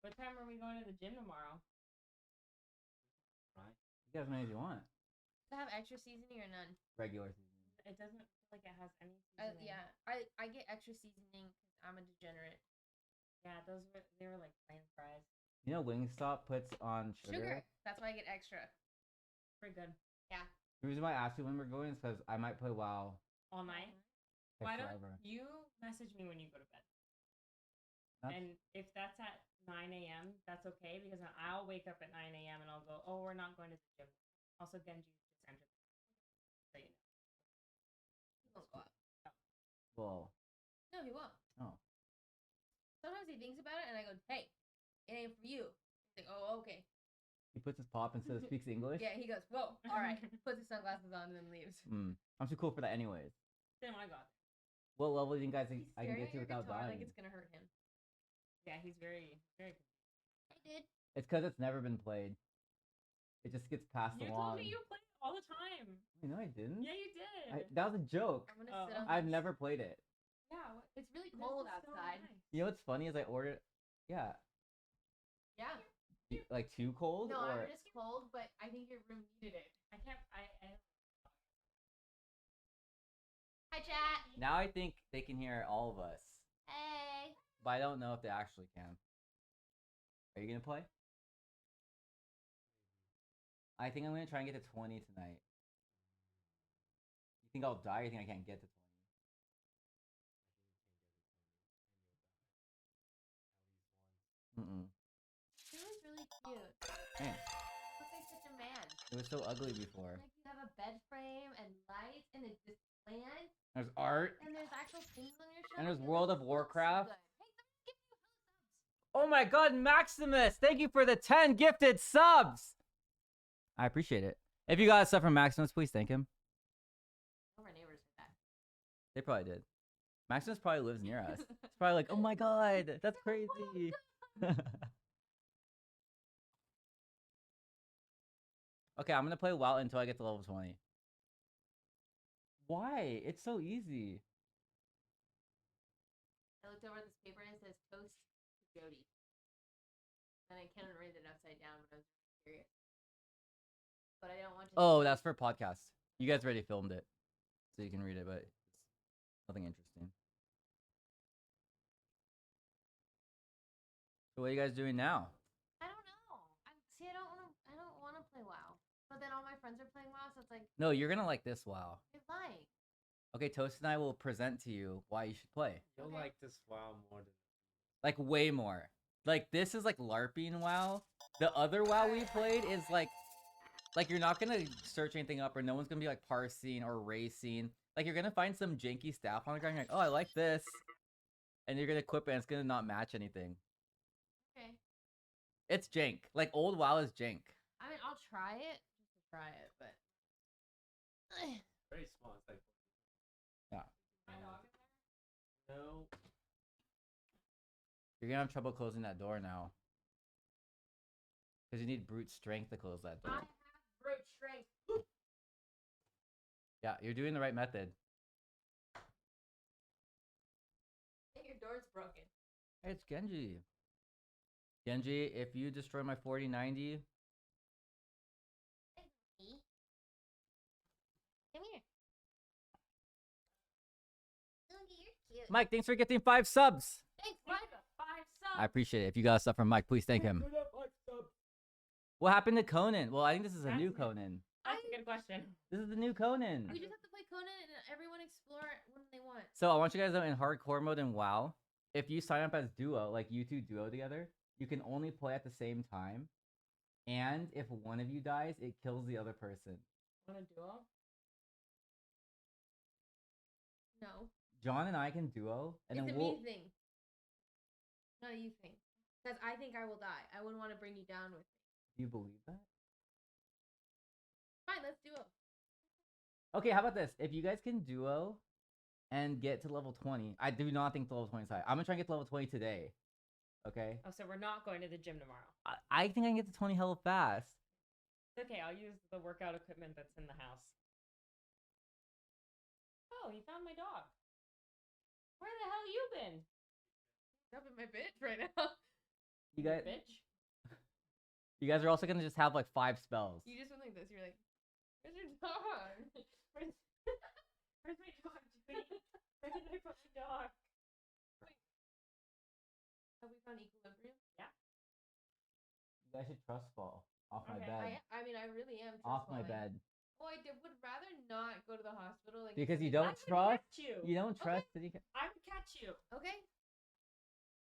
What time are we going to the gym tomorrow? Right. You get as many as you want. Does it have extra seasoning or none? Regular seasoning. It doesn't feel like it has any seasoning. Yeah, I get extra seasoning because I'm a degenerate. Yeah, they were like plain fries. You know Wingstop puts on sugar? That's why I get extra. Pretty good. Yeah. The reason why I asked you when we're going is because I might play WoW All night? like Why don't forever. you message me when you go to bed? And if that's at 9 a.m., that's okay because then I'll wake up at 9 a.m. and I'll go, oh, we're not going to the gym. Also, Genji just entered. So you know. He won't go out. Well, No, he won't. oh. Sometimes he thinks about it and I go, hey, it ain't for you. He's like, oh, okay. He puts his pop and says speaks English? Yeah, he goes, whoa, all right. Puts his sunglasses on and then leaves. I'm too cool for that anyways. Then I got it. What level do you guys think He's I can staring get to at your without guitar dying? like it's gonna hurt him. Yeah, he's very, very. I did. It's because it's never been played. It just gets passed You along. told me you play it all the time. No, I didn't. Yeah, you did. That was a joke. I'm gonna sit on I've this. never played it. Yeah. It's really this cold is so outside. nice. You know what's funny is I ordered, yeah, Yeah. like too cold No, or I'm just cold, but I think your room needed it. I can't. Hi, chat. now I think they can hear all of us, Hey. but I don't know if they actually can. Are you gonna play? I think I'm gonna try and get to 20 tonight. You think I'll die? Or you think I can't get to 20? He was really cute. Thanks. Looks like such a man. It was so ugly before. Like you have a bed frame and lights and it's this plant There's art. and there's actual things on your shelf. And there's It World of looks so Warcraft. good. Hey, someone's giving you subs. Oh my god, Maximus! Thank you for the 10 gifted subs! I appreciate it. If you got stuff from Maximus, please thank him. All our neighbors heard that. They probably did. Maximus probably lives near us. It's probably like, oh my god, that's crazy. Okay, I'm gonna play WoW until I get to level 20. Why? It's so easy. I looked over at this paper and it says toast to Jody. And I can't read it upside down, but I was curious. But I don't want to. Oh, that's for podcast. You guys already filmed it, so you can read it, but it's nothing interesting. So what are you guys doing now? I don't know. I don't want to play WoW. But then all my friends are playing WoW, so it's like No, you're gonna like this WoW. you're lying. Okay, Toast and I will present to you why you should play. You'll Okay. like this WoW more than Like way more. Like this is like LARPing WoW. The other WoW we played is like you're not gonna search anything up or no one's gonna be like parsing or racing. Like you're gonna find some janky staff on the ground. You're like, oh, I like this, and you're gonna equip it. And it's gonna not match anything. Okay. It's jank. Like old WoW is jank. I mean, I'll try it just to try it, but very small. It's like My dog in there? no. You're gonna have trouble closing that door now. Because you need brute strength to close that I door. have brute strength. Yeah, you're doing the right method. I think your door's broken. Hey, it's Genji. Genji, if you destroy my 4090, Me? Come here. Look, you're cute. Mike, thanks for getting 5 subs. Thanks, Mike, Mike. 5 subs. I appreciate it. If you got stuff from Mike, please thank him. What happened to Conan? Well, I think this is a That's new it. Conan. That's a good question. This is the new Conan. We just have to play Conan and everyone explore when they want. So I want you guys to know in hardcore mode in WoW, if you sign up as duo, like you two duo together, you can only play at the same time. And if one of you dies, it kills the other person. Want a duo? No. John and I can duo, and It's then a we'll. me thing. Not a you thing. Because I think I will die. I wouldn't want to bring you down with me. Do you believe that? Fine, let's do it. Okay, how about this? If you guys can duo, and get to level 20. I do not think the level 20 is high. I'm gonna try and get to level 20 today. Okay. Oh, so we're not going to the gym tomorrow. I think I can get to 20 hella fast. It's okay, I'll use the workout equipment that's in the house. Oh, he found my dog. Where the hell you been? Up in my bitch right now. You guys, Bitch. you guys are also gonna just have like 5 spells. You just went like this. You're like, where's your dog? Where's my dog, Judy? Where did I put my dog? Have we found equilibrium? Yeah. You guys should trust fall off my Okay, bed. I mean, I really am. Off my trust-falling. bed. Well, would rather not go to the hospital. Like Because you something- don't I would trust. catch you. You don't trust that you can. I would catch you. Okay.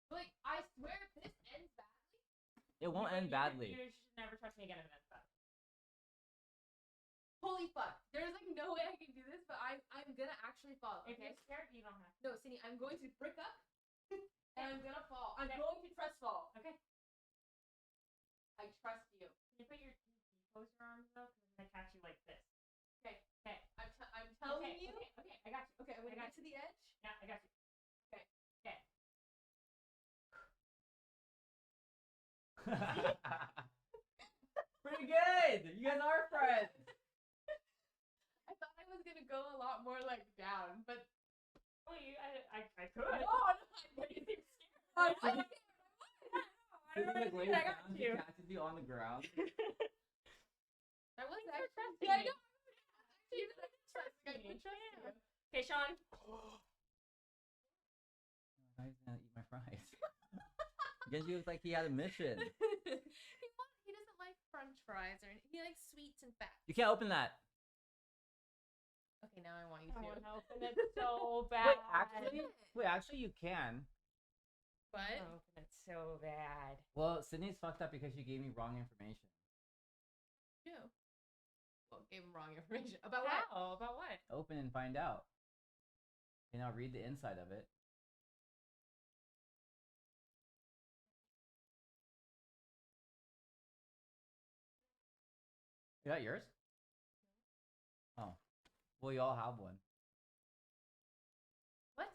Like I swear, if this ends badly. It won't end badly. You should never trust me again if that's bad. Holy fuck! There's like no way I can do this, but I'm gonna actually fall. If Okay. you're scared, you don't have to. No, Cindy, I'm going to brick up, and I'm gonna fall. I'm Okay. going to trust fall. Okay. I trust you. Can you put your close your arms though? Because I'm gonna catch you like this. Okay. Okay. I'm telling Okay, you. Okay, I got you. Okay, I'm gonna I got get to the edge. Yeah, I got you. Okay. Okay. Pretty good. You guys are friends. I thought I was gonna go a lot more like down, but Oh, I could. no, But you seem scared. I wasn't. Sitting like laying I down, got she you. catches you on the ground. I wasn't Thanks for actually. trusting Yeah, I me. know. Actually, I trust you. I me. trust you. Okay, Sean. I was gonna eat my fries. Because you look like he had a mission. He doesn't like French fries or he likes sweets and fat. You can't open that. Okay, now I want you I to. want to open it so bad. Wait, actually, you can. But I wanna open it so bad. Well, Sydney's fucked up because you gave me wrong information. no. Well, gave him wrong information about what? How? About what? Open and find out. And I'll read the inside of it. Is that yours? Oh. Well, you all have one. What?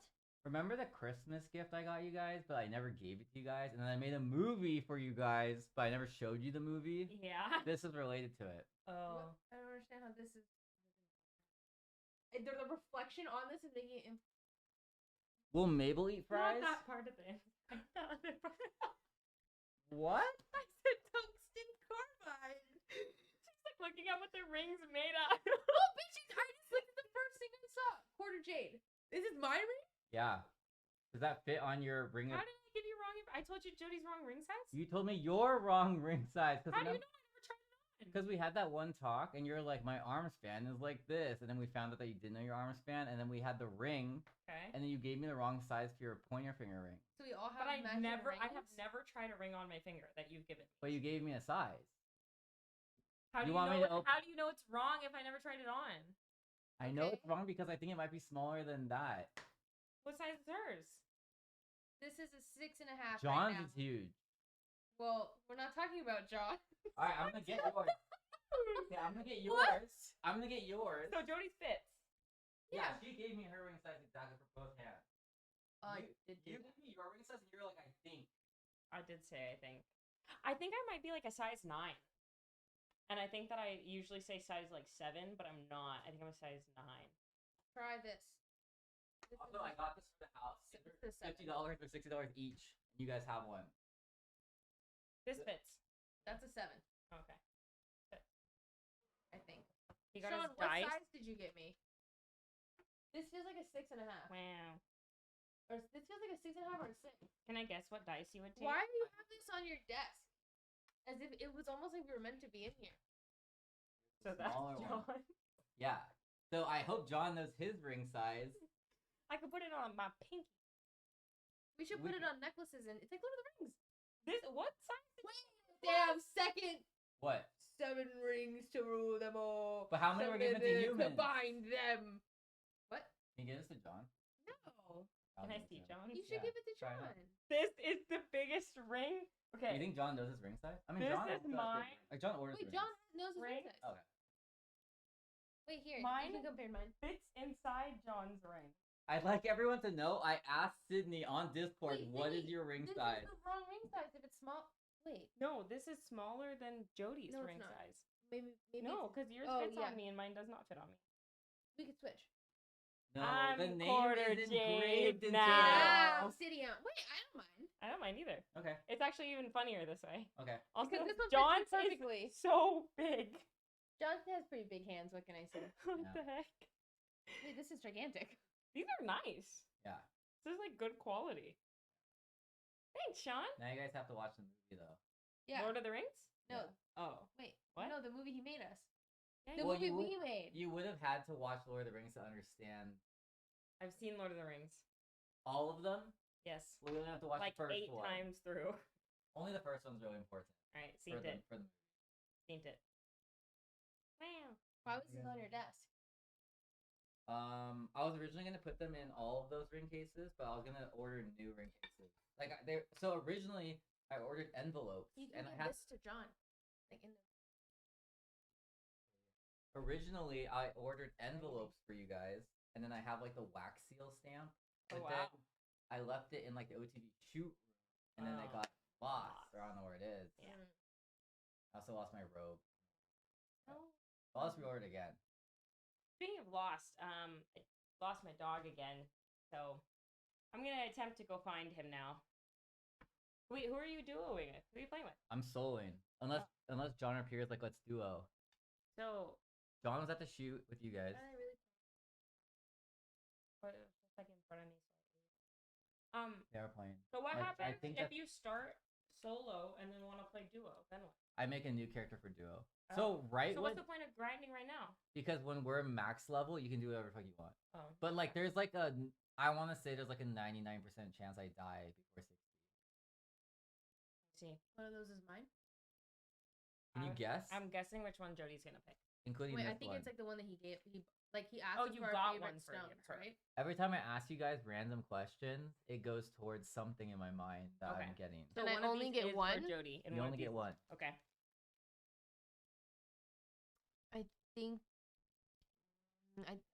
Remember the Christmas gift I got you guys, but I never gave it to you guys? And then I made a movie for you guys, but I never showed you the movie? Yeah. This is related to it. Oh. I don't understand how this is. The reflection on this is making it. Will Mabel eat fries? Not that part of it. What? I said tungsten carbide. She's like looking at what the ring's made out of. Oh, bitch! I just looked at the first thing I saw. Quarter jade. This is my ring. Yeah. Does that fit on your ring? How did I give you wrong? I told you Jody's wrong ring size. You told me your wrong ring size. How do you know I never tried it on? Because we had that one talk, and you're like, my arm span is like this, and then we found out that you didn't know your arm span, and then we had the ring, Okay. and then you gave me the wrong size for your pointer finger ring. So we all have. But I matching have rings? never tried a ring on my finger that you've given me. But you gave me a size. How You do you want me know? to How do you know it's wrong if I never tried it on? I know Okay. it's wrong because I think it might be smaller than that. What size is hers? This is a 6.5. John's right now. is huge. Well, we're not talking about John. All right, I'm gonna get yours. Okay, I'm gonna get yours. What? I'm gonna get yours. So Jody's fits. Yeah, she gave me her ring size exactly for both hands. You Did gave me your ring size, and you're like, I think. I did say I think. I think I might be like a size 9. And I think that I usually say size like 7, but I'm not. I think I'm a size 9. Try this. This Also, is- I got this for the house. This is a $50 7. or $60 each. You guys have one. This fits. That's a 7, Okay. I think. He got Sean, his what dice. size did you get me? This feels like a 6.5. Wow. Or this feels like a 6.5 or a 6. Can I guess what dice you would take? Why do you have this on your desk? As if it was almost like we were meant to be in here. So that's Smaller one. John. Yeah. So I hope John knows his ring size. I could put it on my pinky. We should put it on necklaces and it's like, look at the rings. This what size? Wait a damn second. What? 7 rings to rule them all. But how many were given to humans? Combine them. What? Can you give this to John? No. I'll Can I give it see to him. John? You should Yeah, give it to try it John. out. This is the biggest ring. Okay. You think John knows his ring size? I mean, This John is does mine. big- Like John orders Wait, rings. John knows his ring Ring? size. Okay. Wait, here. Mine? You can compare mine. Fits inside John's ring. I'd like everyone to know I asked Sydney on Discord, Wait, what is Sydney, your ring this size? is the wrong ring size if it's small. Wait, No, this is smaller than Jody's No, it's ring not. size. maybe No, it's- because yours oh, fits yeah. on me and mine does not fit on me. we could switch. No, I'm the name quarter is jade engraved into now. Yeah, it. obsidian. Wait, I don't mind. I don't mind either. Okay, It's actually even funnier this way. okay. Also, Because this one fits John's you is perfectly. so big. John has pretty big hands. What can I say? What Yeah. the heck? Wait, this is gigantic. These are nice. Yeah. This is like good quality. Thanks, Sean. Now you guys have to watch the movie though. Yeah. Lord of the Rings? No. Oh. Wait. What? No, the movie he made us. Yeah, The Well, movie you we would- made. You would have had to watch Lord of the Rings to understand I've seen Lord of the Rings. all of them. Yes. We would have to watch Like the first 8 one. times through. Only the first one's really important. Alright, For seen the, it. for the, Seen it. Wow. Why was this on your desk? I was originally gonna put them in all of those ring cases, but I was gonna order new ring cases. Like they, so originally I ordered envelopes, You can and I give had this to John. Like in the. originally I ordered envelopes for you guys, and then I have like the wax seal stamp, Oh, but wow. then I left it in like the OTV shoot room, and then it Oh, got lost. lost. Or I don't know where it is. Yeah. I also lost my robe. Oh. I'll just reorder it again. Speaking of lost, I lost my dog again, so I'm gonna attempt to go find him now. Wait, who are you duoing with? Who are you playing with? I'm soloing, unless John appears like let's duo. So, John was at the shoot with you guys. I really. what it's like in front of me. They are playing. So what I happens think if that- you start solo and then want to play duo? Then what? I make a new character for duo. Oh. So right So when, what's the point of grinding right now? because when we're max level, you can do whatever the fuck you want. Oh, But like, there's like a, I want to say there's like a 99% chance I die before 60. see. One of those is mine. Can you guess? I'm guessing which one Jody's gonna pick. Including Wait, this I think one. it's like the one that he gave. He asked Oh, us you for got our favorite one for him, stones, sorry. right? Every time I ask you guys random questions, it goes towards something in my mind that Okay. I'm getting. So And I one of only these get is for one? Jody. And You only get of one. these- Okay.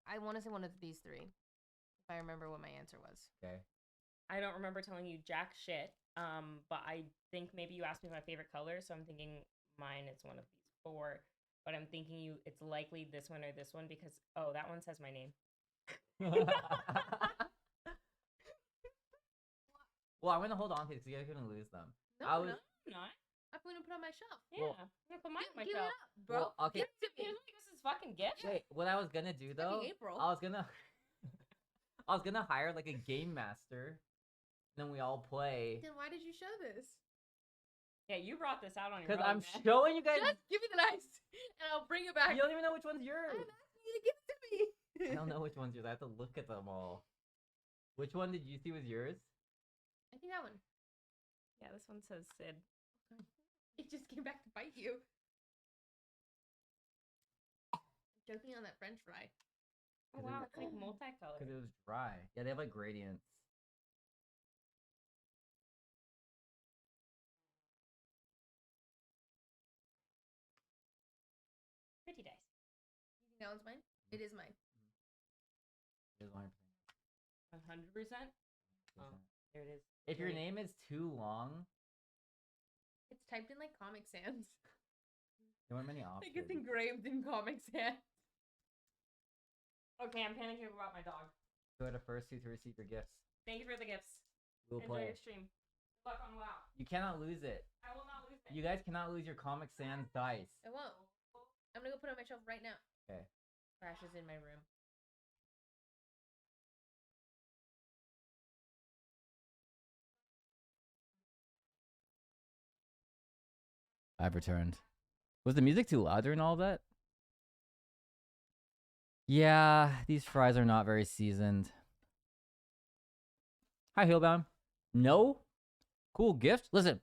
I want to say one of these three. If I remember what my answer was. Okay. I don't remember telling you jack shit. But I think maybe you asked me my favorite color, so I'm thinking mine is one of these 4. But I'm thinking it's likely this one or this one because that one says my name. Well, I'm gonna hold on to it because you guys are gonna lose them. No, I was- no. I'm not. I'm going to put it on my shelf. Yeah, Well- I'm gonna put mine on Give it myself. up, bro. Well, okay. Give it to me. This is fucking gift. Wait, what I was gonna do It's fucking though, April. I was gonna, I was gonna hire like a game master, and then we all play. Then why did you show this? Yeah, you brought this out on your Because own. I'm man. showing you guys. Just give me the dice, and I'll bring it back. You don't even know which one's I'm yours. asking you to give it to me. I don't know which one's yours. I have to look at them all. Which one did you see was yours? I think that one. Yeah, this one says Sid. It just came back to bite you. Joking on that French fry. Oh wow, it's like multicolored. Because it was dry. Yeah, they have like gradients. Pretty dice. You think that one's mine? It is mine. It is 100%. 100%. Oh, there it is. If your Great. name is too long, It's typed in like Comic Sans. there weren't many Like options. it's engraved in Comic Sans. Okay, I'm panicking about my dog. Go to first to receive your gifts. Thank you for the gifts. We'll Enjoy play. your stream. Good luck on WoW. You cannot lose it. I will not lose it. You guys cannot lose your Comic Sans dice. I won't. I'm gonna go put it on my shelf right now. Okay. Crash is in my room. I've returned. Was the music too loud during all that? Yeah, these fries are not very seasoned. Hi, Hillbound. No? Cool gift? Listen.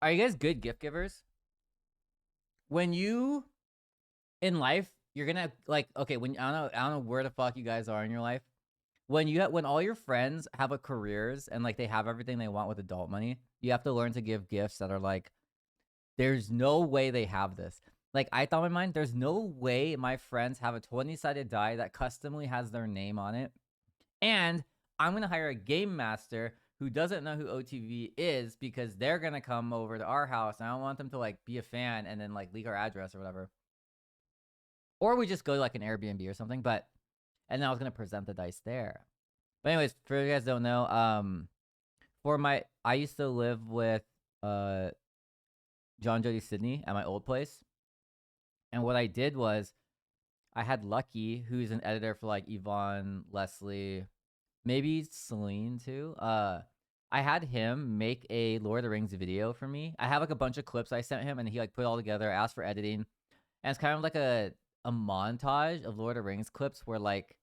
Are you guys good gift givers? When you in life, you're gonna like okay, when I don't know where the fuck you guys are in your life. When all your friends have a careers and like they have everything they want with adult money, you have to learn to give gifts that are like there's no way they have this. Like I thought in my mind, there's no way my friends have a 20-sided die that customly has their name on it And I'm gonna hire a game master who doesn't know who OTV is because they're gonna come over to our house, and I don't want them to like be a fan and then like leak our address or whatever. Or we just go to like an Airbnb or something. But and then I was gonna present the dice there. But anyways, for you guys don't know, I used to live with John Jody Sydney at my old place, and what I did was I had Lucky, who's an editor for like Yvonne, Leslie, maybe Celine too. I had him make a Lord of the Rings video for me. I have like a bunch of clips I sent him, and he like put it all together, asked for editing, and it's kind of like a montage of Lord of the Rings clips where like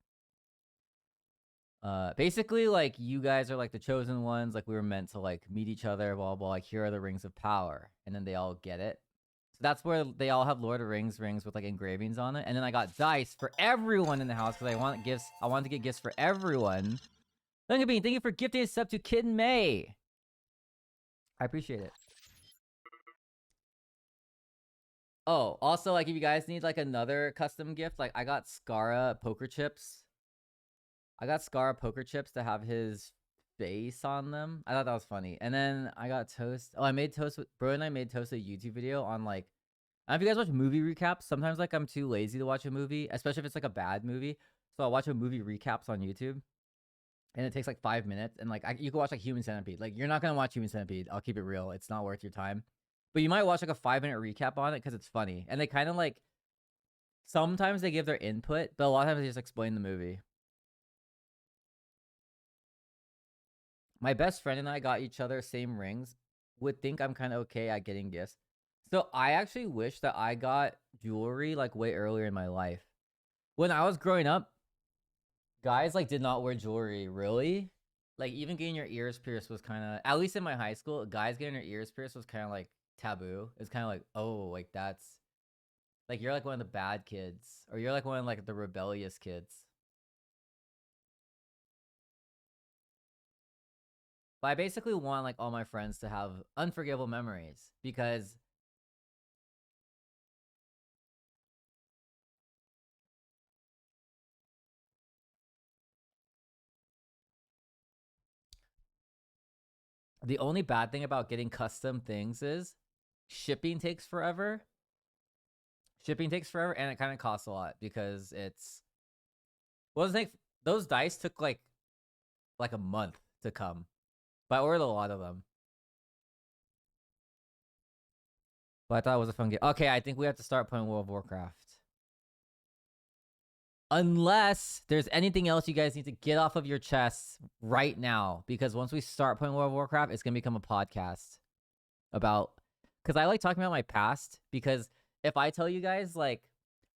basically like you guys are like the chosen ones, like we were meant to like meet each other, blah blah, like here are the rings of power, and then they all get it. So that's where they all have Lord of the Rings rings with like engravings on it. And then I got dice for everyone in the house because I wanted to get gifts for everyone. Thank you for gifting a sub to Kid May. I appreciate it. Oh, also like if you guys need like another custom gift, like I got Skara poker chips. I got Skara poker chips to have his face on them. I thought that was funny. And then I got Toast. Oh, I made Toast with Bro, and I made Toast a YouTube video on like, I don't know if you guys watch movie recaps. Sometimes like I'm too lazy to watch a movie, especially if it's like a bad movie. So I'll watch a movie recaps on YouTube. And it takes like 5 minutes. And like you can watch like Human Centipede. Like you're not gonna watch Human Centipede. I'll keep it real. It's not worth your time. But you might watch like a 5-minute recap on it because it's funny. And they kind of like sometimes they give their input, but a lot of times they just explain the movie. My best friend and I got each other same rings. Would think I'm kind of okay at getting gifts. So I actually wish that I got jewelry like way earlier in my life. When I was growing up, guys like did not wear jewelry, really. Like even getting your ears pierced was kind of, at least in my high school, guys getting their ears pierced was kind of like taboo. It's kind of like, oh, like that's like you're like one of the bad kids, or you're like one of like the rebellious kids. But I basically want like all my friends to have unforgettable memories because the only bad thing about getting custom things is shipping takes forever. Shipping takes forever, and it kind of costs a lot because it's, well, those dice took like a month to come, but I ordered a lot of them. But I thought it was a fun game. Okay, I think we have to start playing World of Warcraft. Unless there's anything else you guys need to get off of your chests right now, because once we start playing World of Warcraft, it's gonna become a podcast about, because I like talking about my past, because if I tell you guys, like,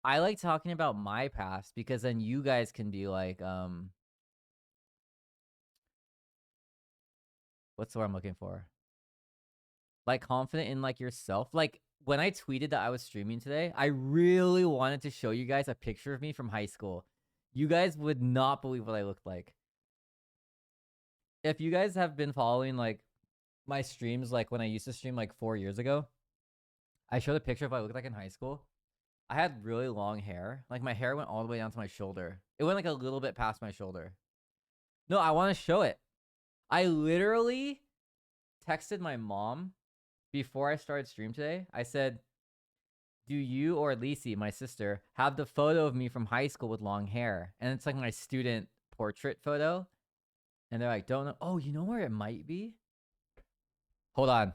I like talking about my past because then you guys can be like, what's the word I'm looking for? Like confident in like yourself. Like when I tweeted that I was streaming today, I really wanted to show you guys a picture of me from high school. You guys would not believe what I looked like. If you guys have been following like my streams, like when I used to stream like 4 years ago, I showed a picture of what I looked like in high school. I had really long hair. Like my hair went all the way down to my shoulder. It went like a little bit past my shoulder. No, I want to show it. I literally texted my mom before I started stream today. I said, do you or Lisi, my sister, have the photo of me from high school with long hair? And it's like my student portrait photo. And they're like, don't know. Oh, you know where it might be? Hold on.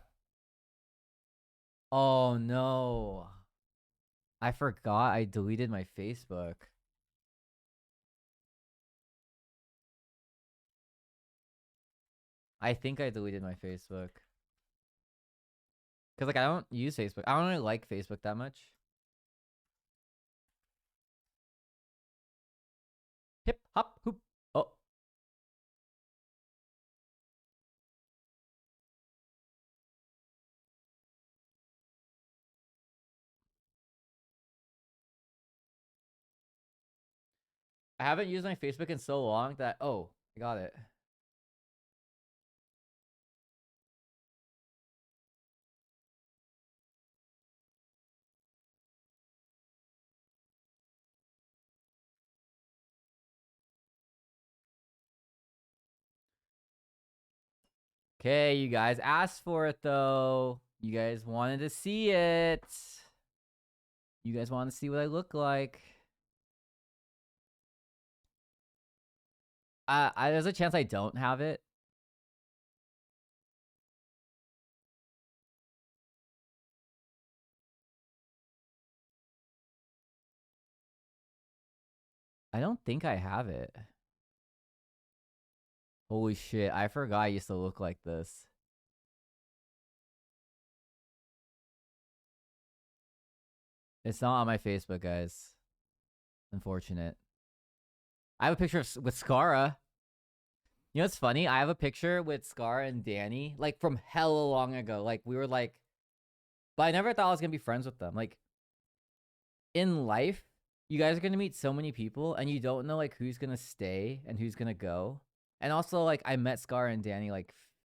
Oh, no. I forgot I deleted my Facebook. I think I deleted my Facebook. Because, like, I don't use Facebook. I don't really like Facebook that much. Hip, hop, hoop. Oh. I haven't used my Facebook in so long that, oh, I got it. Okay, you guys asked for it though. You guys wanted to see it. You guys want to see what I look like. There's a chance I don't have it. I don't think I have it. Holy shit, I forgot I used to look like this. It's not on my Facebook, guys. Unfortunate. I have a picture with Skara. You know what's funny? I have a picture with Skara and Danny, like from hella long ago. Like we were like, but I never thought I was gonna be friends with them. Like in life, you guys are gonna meet so many people, and you don't know like who's gonna stay and who's gonna go. And also, like I met Skara and Danny like